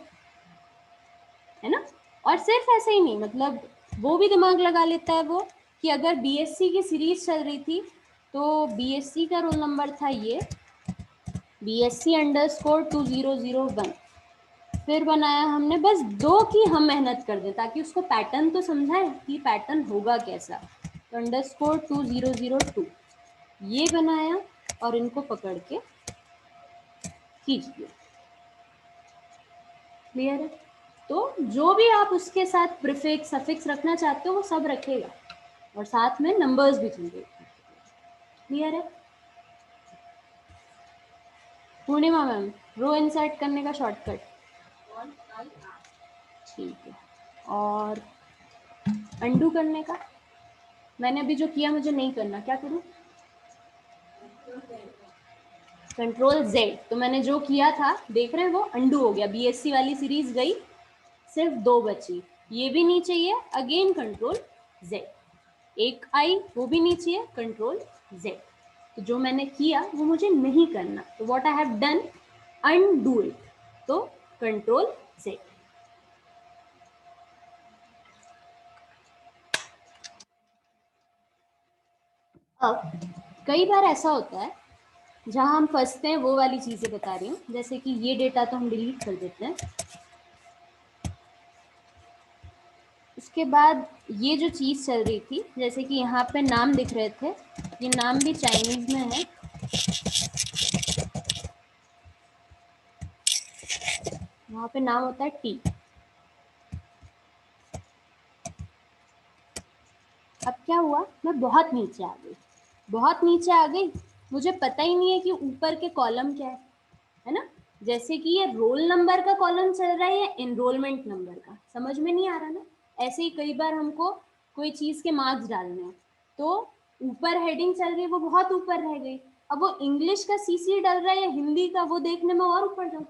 है ना? और सिर्फ ऐसे ही नहीं, मतलब वो भी दिमाग लगा लेता है वो कि अगर बीएससी की सीरीज चल रही थी तो बीएससी का रोल नंबर था ये, BSc_2001। फिर बनाया हमने बस 2 की हम मेहनत कर दें ताकि उसको पैटर्न तो समझाएं कि पैटर्न होगा कैसा। तो _2002 ये बनाया और इनको पकड़ के खींच दिया। क्लियर है? तो जो भी आप उसके साथ प्रीफिक्स सफिक्स रखना चाहते हो वो सब रखेगा, और साथ में नंबर्स भी जनरेट। क्लियर है? पूर्णिमा मैम, रो इंसर्ट करने का शॉर्टकट? ठीक है। और अंडू करने का? मैंने अभी जो किया मुझे नहीं करना, क्या करूं? Control Z. तो मैंने जो किया था देख रहे हैं वो अंडू हो गया। बीएससी वाली सीरीज गई, सिर्फ 2 बची, ये भी नहीं चाहिए, अगेन कंट्रोल जेड। एक आई, वो भी नहीं चाहिए, कंट्रोल जेड। तो जो मैंने किया वो मुझे नहीं करना, तो what I have done, undo it. तो कंट्रोल जेड। अब कई बार ऐसा होता है जहां हम फंसते हैं, वो वाली चीजें बता रही हूँ। जैसे कि ये डेटा तो हम डिलीट कर देते हैं। उसके बाद ये जो चीज़ चल रही थी, जैसे कि यहाँ पे नाम दिख रहे थे, ये नाम भी चाइनीज में है। यहाँ पे नाम होता है टी। अब क्या हुआ, मैं बहुत नीचे आ गई, बहुत नीचे आ गई, मुझे पता ही नहीं है कि ऊपर के कॉलम क्या है ना? जैसे कि ये रोल नंबर का कॉलम चल रहा है या एनरोलमेंट नंबर का, समझ में नहीं आ रहा ना। ऐसे ही कई बार हमको कोई चीज़ के मार्क्स डालने हैं, तो ऊपर हेडिंग चल रही है, वो बहुत ऊपर रह गई। अब वो इंग्लिश का सीसी डल रहा है या हिंदी का, वो देखने में और ऊपर जाऊँ,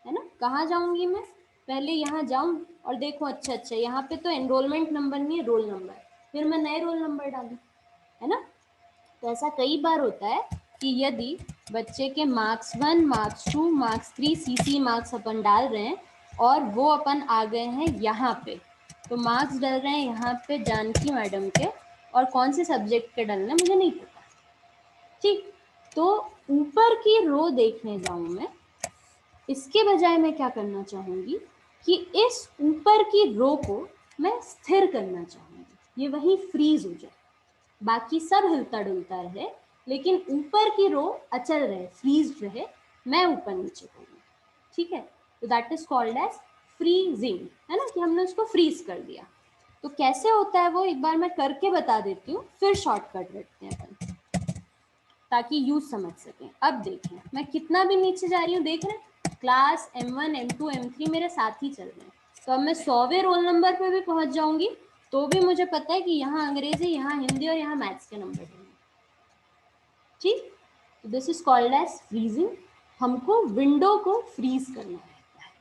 है ना? कहाँ जाऊँगी मैं? पहले यहाँ जाऊँ और देखो, अच्छा अच्छा यहाँ पे तो एनरोलमेंट नंबर नहीं है, रोल नंबर, फिर मैं नए रोल नंबर डालूँ, है ना? तो ऐसा कई बार होता है कि यदि बच्चे के marks 1, marks 2, marks 3, CC marks अपन डाल रहे हैं और वो अपन आ गए हैं यहाँ पे, तो मार्क्स डल रहे हैं यहाँ पे जानकी मैडम के, और कौन से सब्जेक्ट के डलने मुझे नहीं पता। ठीक, तो ऊपर की रो देखने जाऊं मैं, इसके बजाय मैं क्या करना चाहूंगी कि इस ऊपर की रो को मैं स्थिर करना चाहूंगी, ये वही फ्रीज हो जाए, बाकी सब हिलता डुलता रहे लेकिन ऊपर की रो अचल रहे, फ्रीज रहे, मैं ऊपर नीचे करूँ। ठीक है, तो that is called as freezing, है ना, कि हमने उसको फ्रीज कर दिया। तो कैसे होता है वो एक बार मैं करके बता देती हूँ, फिर शॉर्टकट रखते हैं अपन, ताकि यूज समझ सकें। अब देखें मैं कितना भी नीचे जा रही हूँ, देख रहे हैं क्लास M1 M2 M3 मेरे साथ ही चल रहे हैं। तो अब मैं 100वें रोल नंबर पे भी पहुंच जाऊंगी तो भी मुझे पता है कि यहाँ अंग्रेजी, यहाँ हिंदी और यहाँ मैथ्स के नंबर हैं। ठीक, तो this is called as freezing. हमको विंडो को फ्रीज करना रहता है,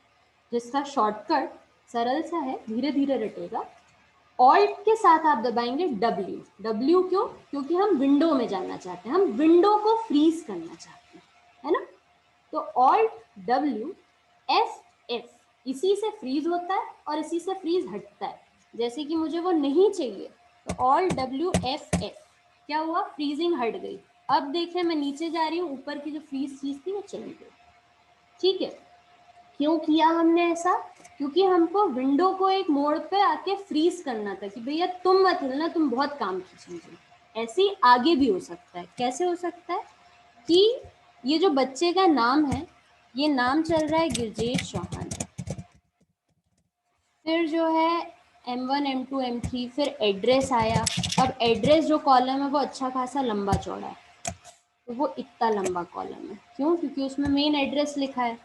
जिसका शॉर्टकट सरल सा है, धीरे धीरे रटेगा। ऑल्ट के साथ आप दबाएंगे W। W क्यों? क्योंकि हम विंडो में जाना चाहते हैं, हम विंडो को फ्रीज करना चाहते हैं, है ना। तो ऑल्ट W F, इसी से फ्रीज होता है और इसी से फ्रीज हटता है। जैसे कि मुझे वो नहीं चाहिए तो ऑल्ट W F, क्या हुआ, फ्रीजिंग हट गई। अब देखें मैं नीचे जा रही हूँ, ऊपर की जो फ्रीज चीज थी वो चली गई। ठीक है, क्यों किया हमने ऐसा? क्योंकि हमको विंडो को एक मोड़ पे आके फ्रीज करना था कि भैया तुम मत हिलना, तुम बहुत काम की चीज हो। ऐसे ही आगे भी हो सकता है। कैसे हो सकता है कि ये जो बच्चे का नाम है, ये नाम चल रहा है गिरजेश चौहान, फिर जो है M1 M2 M3, फिर एड्रेस आया। अब एड्रेस जो कॉलम है वो अच्छा खासा लंबा चौड़ा है, तो वो इतना लंबा कॉलम है। क्यों? क्योंकि उसमें मेन एड्रेस लिखा है,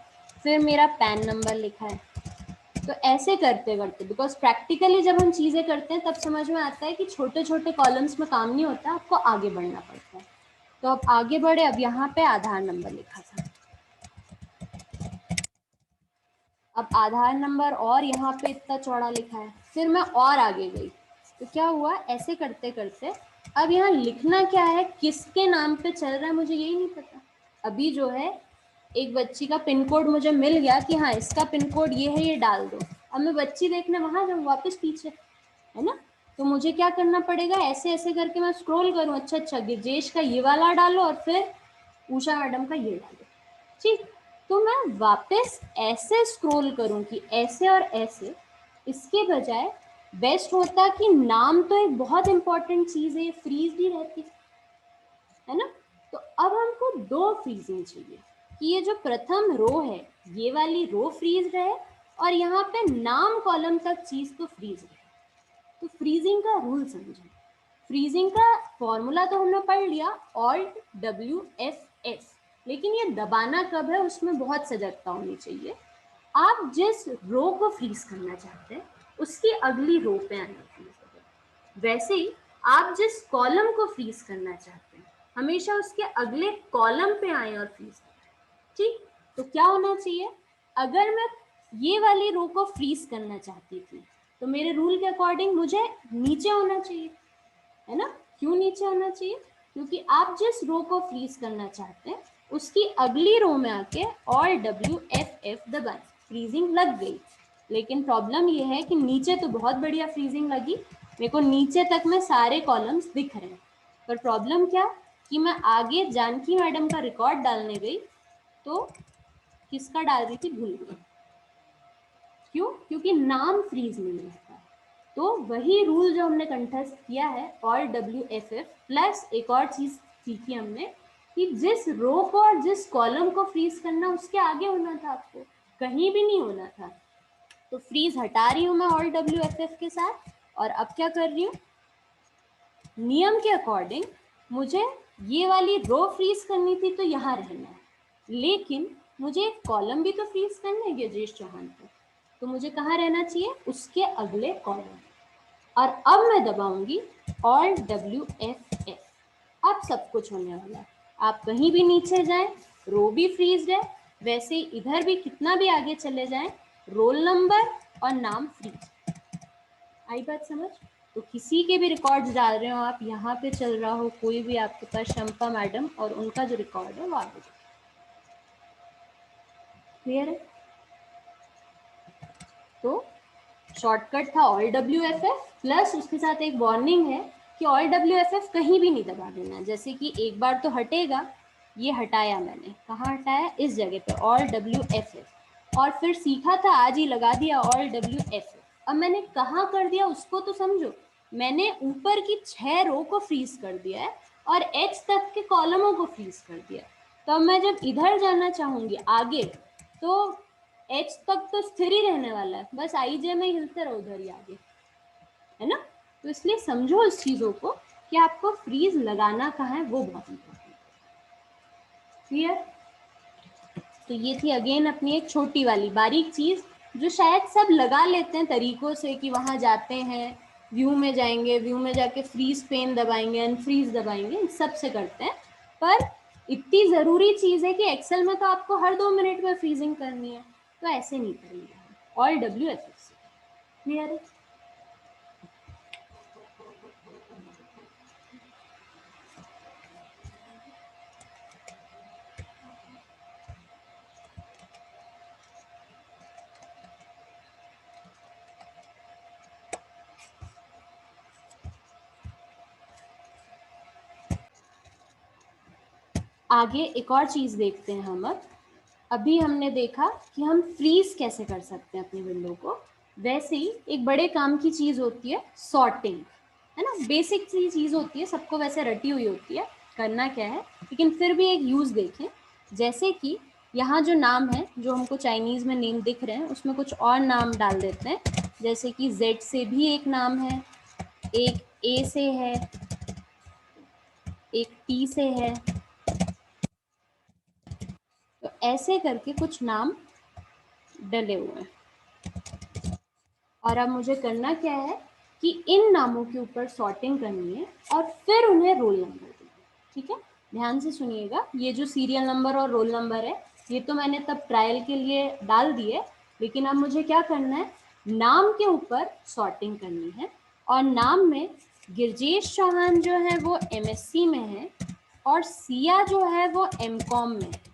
फिर मेरा पैन नंबर लिखा है। तो ऐसे करते करते, बिकॉज प्रैक्टिकली जब हम चीज़ें करते हैं तब समझ में आता है कि छोटे छोटे कॉलम्स में काम नहीं होता, आपको आगे बढ़ना पड़ता है। तो अब आगे बढ़े, अब यहाँ पे आधार नंबर लिखा था, अब आधार नंबर और यहाँ पे इतना चौड़ा लिखा है, फिर मैं और आगे गई तो क्या हुआ, ऐसे करते करते अब यहाँ लिखना क्या है, किसके नाम पे चल रहा है मुझे यही नहीं पता। अभी जो है एक बच्ची का पिन कोड मुझे मिल गया कि हाँ इसका पिन कोड ये है, ये डाल दो। अब मैं बच्ची देखने वहां जाऊँ, वापस पीछे, है ना। तो मुझे क्या करना पड़ेगा, ऐसे ऐसे करके मैं स्क्रॉल करूँ, अच्छा गिरजेश का ये वाला डालो और फिर उषा मैडम का ये डालो। ठीक, तो मैं वापस ऐसे स्क्रॉल करूं कि ऐसे और ऐसे, इसके बजाय बेस्ट होता कि नाम तो एक बहुत इंपॉर्टेंट चीज है, ये फ्रीज भी रहती है ना। तो अब हमको दो फ्रीजिंग चाहिए कि ये जो प्रथम रो है ये वाली रो फ्रीज रहे और यहाँ पे नाम कॉलम तक चीज तो फ्रीज रहे। तो फ्रीजिंग का रूल समझें। फ्रीजिंग का फॉर्मूला तो हमने पढ़ लिया, ऑल्ट WF, लेकिन ये दबाना कब है उसमें बहुत सजगता होनी चाहिए। आप जिस रो को फ्रीज करना चाहते हैं उसकी अगली रो पे आना फ्रीज। वैसे ही आप जिस कॉलम को फ्रीज करना चाहते हैं हमेशा उसके अगले कॉलम पे आए और फ्रीज करें। ठीक, तो क्या होना चाहिए, अगर मैं ये वाली रो को फ्रीज करना चाहती थी तो मेरे रूल के अकॉर्डिंग मुझे नीचे होना चाहिए, है ना। क्यों नीचे होना चाहिए? क्योंकि आप जिस रो को फ्रीज करना चाहते हैं उसकी अगली रो में आके ऑल WF दबाएं, फ्रीजिंग लग गई। लेकिन प्रॉब्लम ये है कि नीचे तो बहुत बढ़िया फ्रीजिंग लगी, मेरे को नीचे तक में सारे कॉलम्स दिख रहे हैं, पर प्रॉब्लम क्या कि मैं आगे जानकी मैडम का रिकॉर्ड डालने गई तो किसका डाल रही थी भूल गई। क्यों? क्योंकि नाम फ्रीज नहीं रहता। तो वही रूल जो हमने कंठस्थ किया है, ऑल WFF प्लस एक और चीज सीखी हमने कि जिस रो को और जिस कॉलम को फ्रीज करना उसके आगे होना था, आपको कहीं भी नहीं होना था। तो फ्रीज हटा रही हूं मैं ऑल WFF के साथ, और अब क्या कर रही हूँ, नियम के अकॉर्डिंग मुझे ये वाली रो फ्रीज करनी थी तो यहाँ रहना है, लेकिन मुझे एक कॉलम भी तो फ्रीज करना है गिरजेश चौहान को, तो मुझे कहाँ रहना चाहिए, उसके अगले कॉलम। और अब मैं दबाऊंगी ऑल्ट WFF, अब सब कुछ होने वाला है। आप कहीं भी नीचे जाएं रो भी फ्रीज है, वैसे इधर भी कितना भी आगे चले जाएं रोल नंबर और नाम फ्रीज। आई बात समझ? तो किसी के भी रिकॉर्ड्स डाल रहे हो आप, यहाँ पे चल रहा हो कोई भी आपके पास शंपा मैडम, और उनका जो रिकॉर्ड है वो आगे। क्लियर है? तो शॉर्टकट था ALT-WFF प्लस उसके साथ एक वार्निंग है कि ALT-WFF कहीं भी नहीं दबा देना। जैसे कि एक बार तो हटेगा, ये हटाया मैंने, कहाँ हटाया, इस जगह पे ALT-WFF, और फिर सीखा था आज ही लगा दिया ALT-WFF। अब मैंने कहाँ कर दिया उसको तो समझो, मैंने ऊपर की 6 रो को फ्रीज कर दिया है और H तक के कॉलमों को फ्रीज कर दिया। तो अब मैं जब इधर जाना चाहूंगी आगे, तो H तक तो स्थिर ही रहने वाला है, बस IJ में हिलते रहो उधर ही आगे, है ना। तो इसलिए समझो इस चीजों को कि आपको फ्रीज लगाना कहाँ है, वो बहुत इंपॉर्टेंट है। क्लियर। तो ये थी अगेन अपनी एक छोटी वाली बारीक चीज जो शायद सब लगा लेते हैं तरीकों से कि वहां जाते हैं, व्यू में जाएंगे, व्यू में जाके फ्रीज पेन दबाएंगे, अनफ्रीज दबाएंगे, इन सब से करते हैं। पर इतनी जरूरी चीज है कि एक्सेल में तो आपको हर 2 मिनट में फ्रीजिंग करनी है, तो ऐसे नहीं करेंगे, ALT-WFF से। क्लियर है। आगे एक और चीज देखते हैं हम। अब अभी हमने देखा कि हम फ्रीज कैसे कर सकते हैं अपनी विंडो को, वैसे ही एक बड़े काम की चीज होती है सॉर्टिंग, है ना। बेसिक सी चीज होती है, सबको वैसे रटी हुई होती है, करना क्या है, लेकिन फिर भी एक यूज देखें। जैसे कि यहाँ जो नाम है, जो हमको चाइनीज में नेम दिख रहे हैं, उसमें कुछ और नाम डाल देते हैं। जैसे कि Z से भी एक नाम है, एक A से है, एक T से है, तो ऐसे करके कुछ नाम डले हुए हैं। और अब मुझे करना क्या है कि इन नामों के ऊपर सॉर्टिंग करनी है और फिर उन्हें रोल नंबर देना है। ठीक है, ध्यान से सुनिएगा। ये जो सीरियल नंबर और रोल नंबर है, ये तो मैंने तब ट्रायल के लिए डाल दिए, लेकिन अब मुझे क्या करना है, नाम के ऊपर सॉर्टिंग करनी है। और नाम में गिरजेश चौहान जो है वो MSc में है और सिया जो है वो MCOM में है।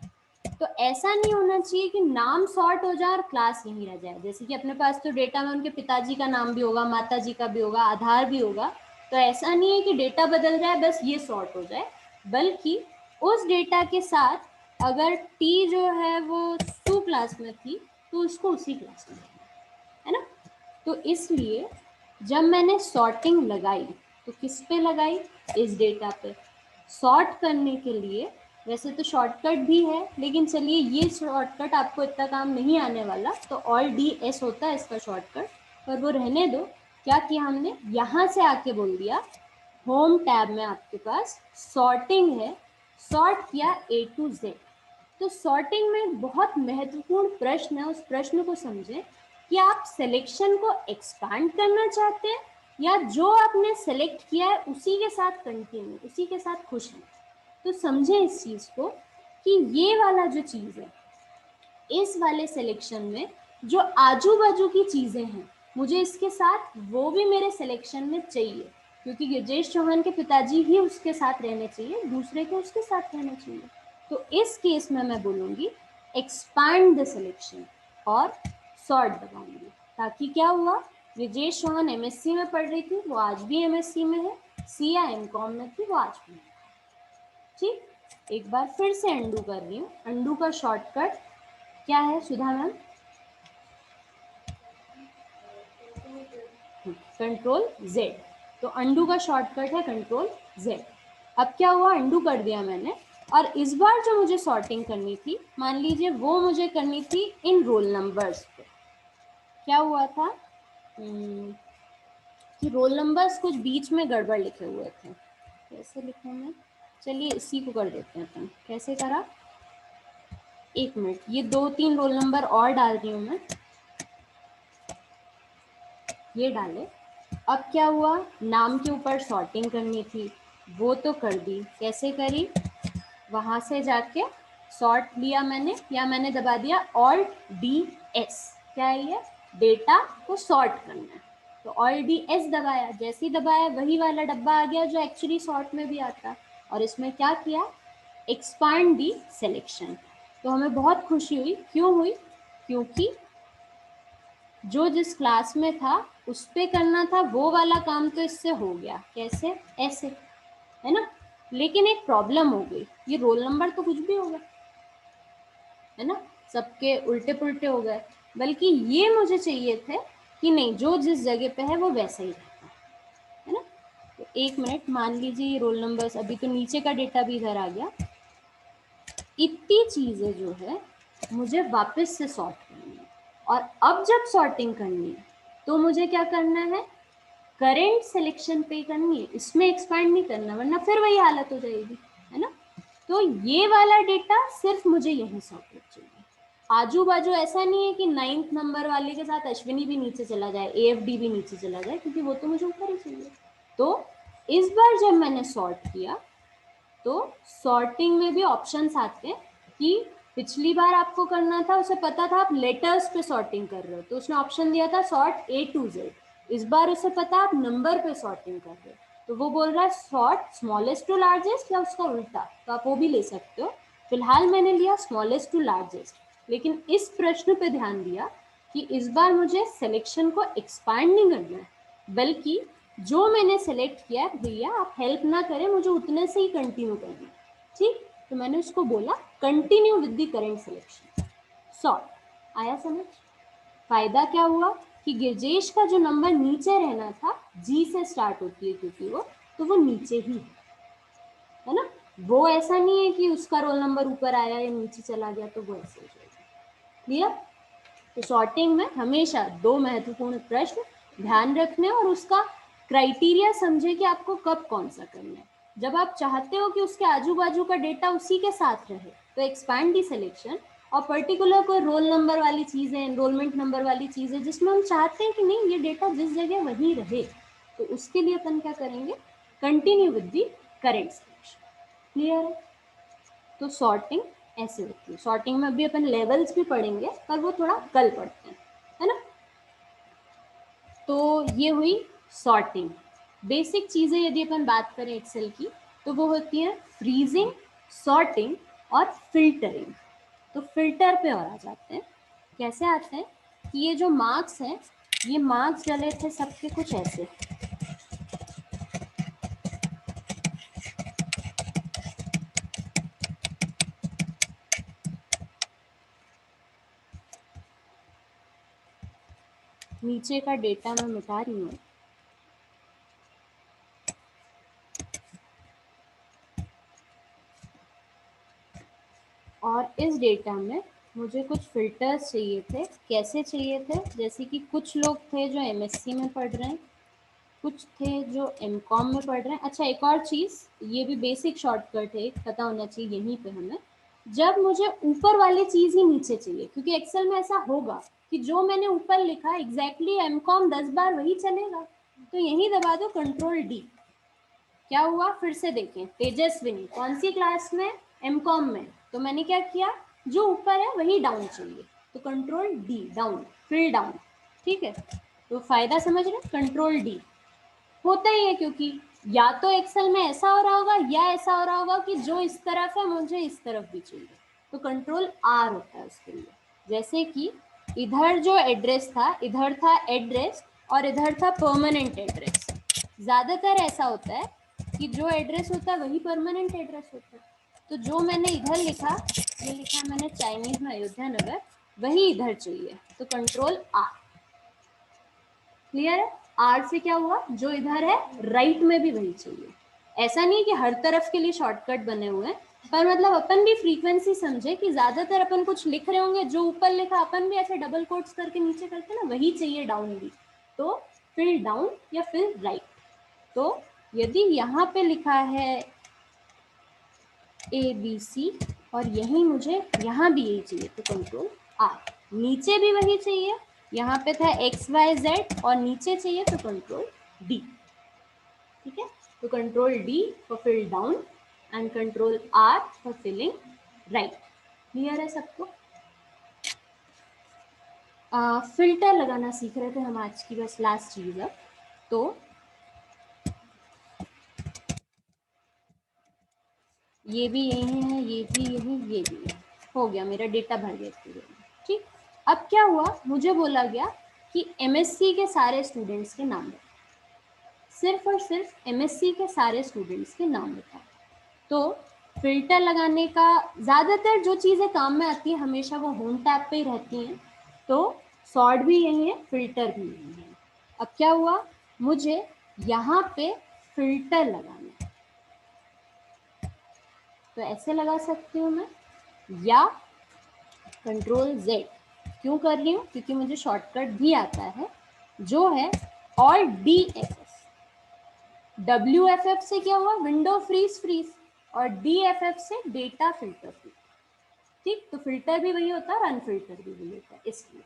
तो ऐसा नहीं होना चाहिए कि नाम सॉर्ट हो जाए और क्लास यहीं रह जाए। जैसे कि अपने पास तो डेटा में उनके पिताजी का नाम भी होगा, माता जी का भी होगा, आधार भी होगा, तो ऐसा नहीं है कि डेटा बदल जाए बस ये सॉर्ट हो जाए, बल्कि उस डेटा के साथ अगर टी जो है वो सू क्लास में थी तो उसको उसी क्लास में है ना। तो इसलिए जब मैंने सॉर्टिंग लगाई तो किस पे लगाई, इस डेटा पे। सॉर्ट करने के लिए वैसे तो शॉर्टकट भी है, लेकिन चलिए ये शॉर्टकट आपको इतना काम नहीं आने वाला, तो ALT-DS होता है इसका शॉर्टकट, पर वो रहने दो। क्या किया हमने, यहाँ से आके बोल दिया होम टैब में आपके पास सॉर्टिंग है, सॉर्ट किया A to Z। तो सॉर्टिंग में बहुत महत्वपूर्ण प्रश्न है, उस प्रश्न को समझें कि आप सिलेक्शन को एक्सपांड करना चाहते हैं या जो आपने सेलेक्ट किया है उसी के साथ कंटिन्यू, उसी के साथ खुश हैं। तो समझें इस चीज को कि ये वाला जो चीज है, इस वाले सिलेक्शन में जो आजू बाजू की चीजें हैं, मुझे इसके साथ वो भी मेरे सिलेक्शन में चाहिए, क्योंकि गिरजेश चौहान के पिताजी भी उसके साथ रहने चाहिए, दूसरे के उसके साथ रहना चाहिए। तो इस केस में मैं बोलूंगी एक्सपैंड द सिलेक्शन और सॉर्ट दबाऊंगी, ताकि क्या हुआ, गिरजेश चौहान MSc में पढ़ रही थी, वो आज भी MSc में है, सिया MCOM में थी, वो आज भी है। ठीक, एक बार फिर से अंडू कर रही हूँ। अंडू का शॉर्टकट क्या है सुधा मैम, Ctrl-Z। तो अंडू का शॉर्टकट है Ctrl-Z। अब क्या हुआ, अंडू कर दिया मैंने, और इस बार जो मुझे सॉर्टिंग करनी थी, मान लीजिए वो मुझे करनी थी इन रोल नंबर्स पे। क्या हुआ था कि रोल नंबर्स कुछ बीच में गड़बड़ लिखे हुए थे। कैसे लिखूं मैं, चलिए इसी को कर देते हैं अपन। कैसे करा, एक मिनट, ये 2-3 रोल नंबर और डाल रही हूँ मैं, ये डाले। अब क्या हुआ, नाम के ऊपर सॉर्टिंग करनी थी, वो तो कर दी। कैसे करी, वहां से जाके सॉर्ट लिया मैंने, या मैंने दबा दिया ALT-DS। क्या है ये, डेटा को सॉर्ट करना है, तो ALT-DS दबाया। जैसे ही दबाया वही वाला डब्बा आ गया जो एक्चुअली सॉर्ट में भी आता, और इसमें क्या किया, एक्सपांड दी सिलेक्शन। तो हमें बहुत खुशी हुई, क्यों हुई, क्योंकि जो जिस क्लास में था उस पे करना था वो वाला काम तो इससे हो गया। कैसे? ऐसे, है ना। लेकिन एक प्रॉब्लम हो गई, ये रोल नंबर तो कुछ भी होगा, है ना, सबके उल्टे पुल्टे हो गए। बल्कि ये मुझे चाहिए थे कि नहीं, जो जिस जगह पे है वो वैसा ही रहता है ना। तो एक मिनट, मान लीजिए ये रोल नंबर्स, अभी तो नीचे का डेटा भी इधर आ गया। इतनी चीजें जो है मुझे वापस से सॉर्ट करनी है, और अब जब सॉर्टिंग करनी है तो मुझे क्या करना है, करेंट सिलेक्शन पे करनी है, इसमें एक्सपांड नहीं करना, वरना फिर वही हालत हो जाएगी, है ना। तो ये वाला डेटा सिर्फ मुझे यहीं सॉर्टेड चाहिए। आजू बाजू ऐसा नहीं है कि 9th नंबर वाले के साथ अश्विनी भी नीचे चला जाए, AFD भी नीचे चला जाए, क्योंकि वो तो मुझे ऊपर ही चाहिए। तो इस बार जब मैंने सॉर्ट किया तो सॉर्टिंग में भी ऑप्शंस आते हैं कि पिछली बार आपको करना था, उसे पता था आप लेटर्स पे सॉर्टिंग कर रहे हो, तो उसने ऑप्शन दिया था सॉर्ट A to Z। इस बार उसे पता आप नंबर पे सॉर्टिंग कर रहे हो, तो वो बोल रहा है सॉर्ट स्मॉलेस्ट टू लार्जेस्ट या उसका उल्टा, तो आप वो भी ले सकते हो। फिलहाल मैंने लिया स्मॉलेस्ट टू लार्जेस्ट, लेकिन इस प्रश्न पे ध्यान दिया कि इस बार मुझे सिलेक्शन को एक्सपांड नहीं करना है, बल्कि जो मैंने सेलेक्ट किया भैया आप हेल्प ना करें, मुझे उतने से ही कंटिन्यू करना है, ठीक। तो मैंने उसको बोला continue with the current selection, sort. आया समझ? फायदा क्या हुआ कि गिरजेश का जो नंबर नीचे रहना था, G से स्टार्ट होती है क्योंकि वो, तो वो नीचे ही है ना। वो ऐसा नहीं है कि उसका रोल नंबर ऊपर आया या नीचे चला गया, तो वो ऐसे हो जाएगा। क्लियर? तो सॉर्टिंग में हमेशा दो महत्वपूर्ण प्रश्न ध्यान रखने और उसका क्राइटेरिया समझे कि आपको कब कौन सा करना है। जब आप चाहते हो कि उसके आजू बाजू का डेटा उसी के साथ रहे तो एक्सपैंड दी सिलेक्शन, और पर्टिकुलर कोई रोल नंबर वाली चीज़ है, एनरोलमेंट नंबर वाली चीज़ है जिसमें हम चाहते हैं कि नहीं ये डेटा जिस जगह वहीं रहे, तो उसके लिए अपन क्या करेंगे, continue with the current selection. Clear है? तो सॉर्टिंग ऐसे होती है। सॉर्टिंग में अभी अपन लेवल्स भी पढ़ेंगे, पर वो थोड़ा कल पढ़ते हैं, है ना। तो ये हुई सॉर्टिंग। बेसिक चीज़ें यदि अपन बात करें एक्सेल की, तो वो होती है फ्रीजिंग, सॉर्टिंग और फिल्टरिंग। तो फिल्टर पे और आ जाते हैं। कैसे आते हैं कि ये जो मार्क्स हैं, ये मार्क्स डले थे सबके कुछ ऐसे, नीचे का डेटा मैं मिटा रही हूँ। और इस डेटा में मुझे कुछ फिल्टर्स चाहिए थे। कैसे चाहिए थे? जैसे कि कुछ लोग थे जो MSc में पढ़ रहे हैं, कुछ थे जो MCOM में पढ़ रहे हैं। अच्छा, एक और चीज़, ये भी बेसिक शॉर्टकट है, पता होना चाहिए यहीं पे हमें, जब मुझे ऊपर वाली चीज़ ही नीचे चाहिए, क्योंकि एक्सेल में ऐसा होगा कि जो मैंने ऊपर लिखा एग्जैक्टली MCOM 10 बार वही चलेगा, तो यहीं दबा दो Ctrl D। क्या हुआ फिर से देखें, तेजस्विनी कौन सी क्लास में, MCOM में, तो मैंने क्या किया, जो ऊपर है वही डाउन चाहिए, तो Ctrl D down, fill down, ठीक है। तो फायदा समझ रहे, Ctrl D होता ही है, क्योंकि या तो एक्सेल में ऐसा हो रहा होगा या ऐसा हो रहा होगा कि जो इस तरफ है मुझे इस तरफ भी चाहिए, तो Ctrl R होता है उसके लिए। जैसे कि इधर जो एड्रेस था, इधर था एड्रेस और इधर था परमानेंट एड्रेस। ज़्यादातर ऐसा होता है कि जो एड्रेस होता है वही परमानेंट एड्रेस होता है, तो जो मैंने इधर लिखा, ये लिखा मैंने चाइनीज में अयोध्या नगर, वही इधर चाहिए, तो Ctrl R। क्लियर है? R से क्या हुआ, जो इधर है राइट में भी वही चाहिए। ऐसा नहीं कि हर तरफ के लिए शॉर्टकट बने हुए हैं, पर मतलब अपन भी फ्रीक्वेंसी समझे कि ज्यादातर अपन कुछ लिख रहे होंगे, जो ऊपर लिखा अपन भी ऐसे डबल कोट्स करके नीचे करते ना, वही चाहिए डाउन भी, तो फिल डाउन या फिल राइट। तो यदि यहाँ पे लिखा है ABC और यही मुझे यहाँ भी यही चाहिए, तो Ctrl R। नीचे भी वही चाहिए, यहाँ पे था XYZ और नीचे चाहिए तो Ctrl D। ठीक है, तो Ctrl D for fill down and Ctrl R for filling right. Clear है सबको? फिल्टर लगाना सीख रहे थे हम आज की बस लास्ट चीज अब। तो ये भी यही है, ये भी यही, ये भी है, हो गया, मेरा डेटा भर गया पूरे। ठीक, अब क्या हुआ, मुझे बोला गया कि एमएससी के सारे स्टूडेंट्स के नाम बताओ, सिर्फ और सिर्फ एमएससी के सारे स्टूडेंट्स के नाम बताओ। तो फिल्टर लगाने का ज़्यादातर जो चीज़ें काम में आती है हमेशा वो होम टैब पे ही रहती हैं। तो सॉर्ट भी यही है, फिल्टर भी यही है। अब क्या हुआ, मुझे यहाँ पे फिल्टर लगाना है, तो ऐसे लगा सकती हूँ मैं, या कंट्रोल Z। क्यों कर रही हूँ, क्योंकि मुझे शॉर्टकट भी आता है जो है Alt DFF। WFF से क्या हुआ, विंडो फ्रीज फ्रीज, और DFF से डेटा फिल्टर फ्रीज। ठीक, तो फिल्टर भी वही होता है और अनफिल्टर भी वही होता है, इसलिए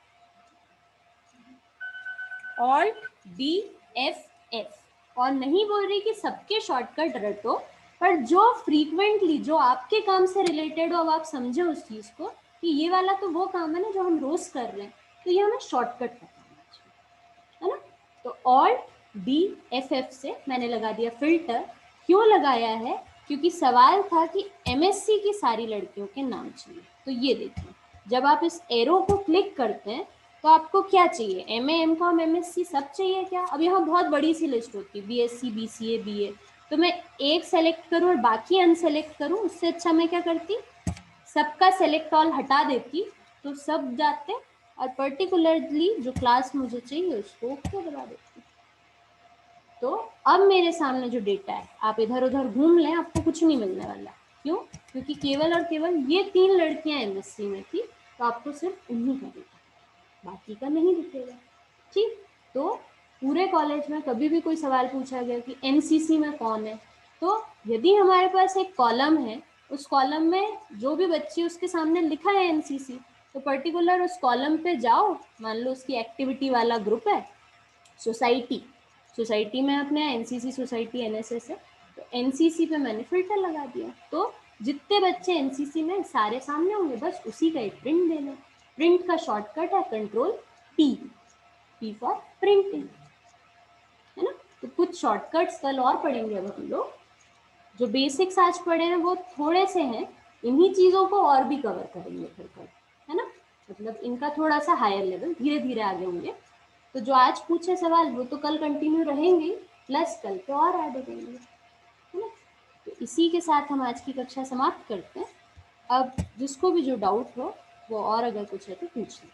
Alt DFF। और नहीं बोल रही कि सबके शॉर्टकट रटो, पर जो फ्रीक्वेंटली जो आपके काम से रिलेटेड हो, अब आप समझे उस चीज को कि ये वाला तो वो काम है ना जो हम रोज कर रहे हैं, तो ये हमें शॉर्टकट पता होना चाहिए, है ना। तो Alt DFF से मैंने लगा दिया फिल्टर। क्यों लगाया है, क्योंकि सवाल था कि एमएससी की सारी लड़कियों के नाम चाहिए। तो ये देखिए, जब आप इस एरो को क्लिक करते हैं तो आपको क्या चाहिए, एमए, एमकॉम, एमएससी सब चाहिए क्या। अब यहाँ बहुत बड़ी सी लिस्ट होती है, बीएससी, बीसीए, बीए। तो मैं एक सेलेक्ट करूँ और बाकी अनसेलेक्ट करूँ, उससे अच्छा मैं क्या करती, सबका सेलेक्ट ऑल हटा देती, तो सब जाते, और पर्टिकुलरली जो क्लास मुझे चाहिए उसको ओके दबा देती। तो अब मेरे सामने जो डेटा है, आप इधर उधर घूम लें, आपको कुछ नहीं मिलने वाला। क्यों, क्योंकि केवल और केवल ये 3 लड़कियां एमएससी में थी, तो आपको सिर्फ उन्हीं का डेटा, बाकी का नहीं दिखेगा। ठीक, तो पूरे कॉलेज में कभी भी कोई सवाल पूछा गया कि एनसीसी में कौन है, तो यदि हमारे पास एक कॉलम है, उस कॉलम में जो भी बच्ची उसके सामने लिखा है एनसीसी, तो पर्टिकुलर उस कॉलम पे जाओ, मान लो उसकी एक्टिविटी वाला ग्रुप है, सोसाइटी, सोसाइटी में अपने एनसीसी सोसाइटी एनएसएस है, तो एनसीसी पे मैंने फिल्टर लगा दिया, तो जितने बच्चे एनसीसी में सारे सामने होंगे, बस उसी का एक प्रिंट देना। प्रिंट का शॉर्टकट है control P, P for printing, है ना। तो कुछ शॉर्टकट्स कल और पढ़ेंगे। अब हम लोग जो बेसिक्स आज पढ़े हैं वो थोड़े से हैं, इन्हीं चीज़ों को और भी कवर करेंगे फिर कल, है ना। मतलब इनका थोड़ा सा हायर लेवल धीरे धीरे आगे होंगे। तो जो आज पूछे सवाल वो तो कल कंटिन्यू रहेंगे, प्लस कल पे और ऐड हो जाएंगे, है ना। तो इसी के साथ हम आज की कक्षा समाप्त करते हैं। अब जिसको भी जो डाउट हो वो और अगर कुछ है तो पूछ लें।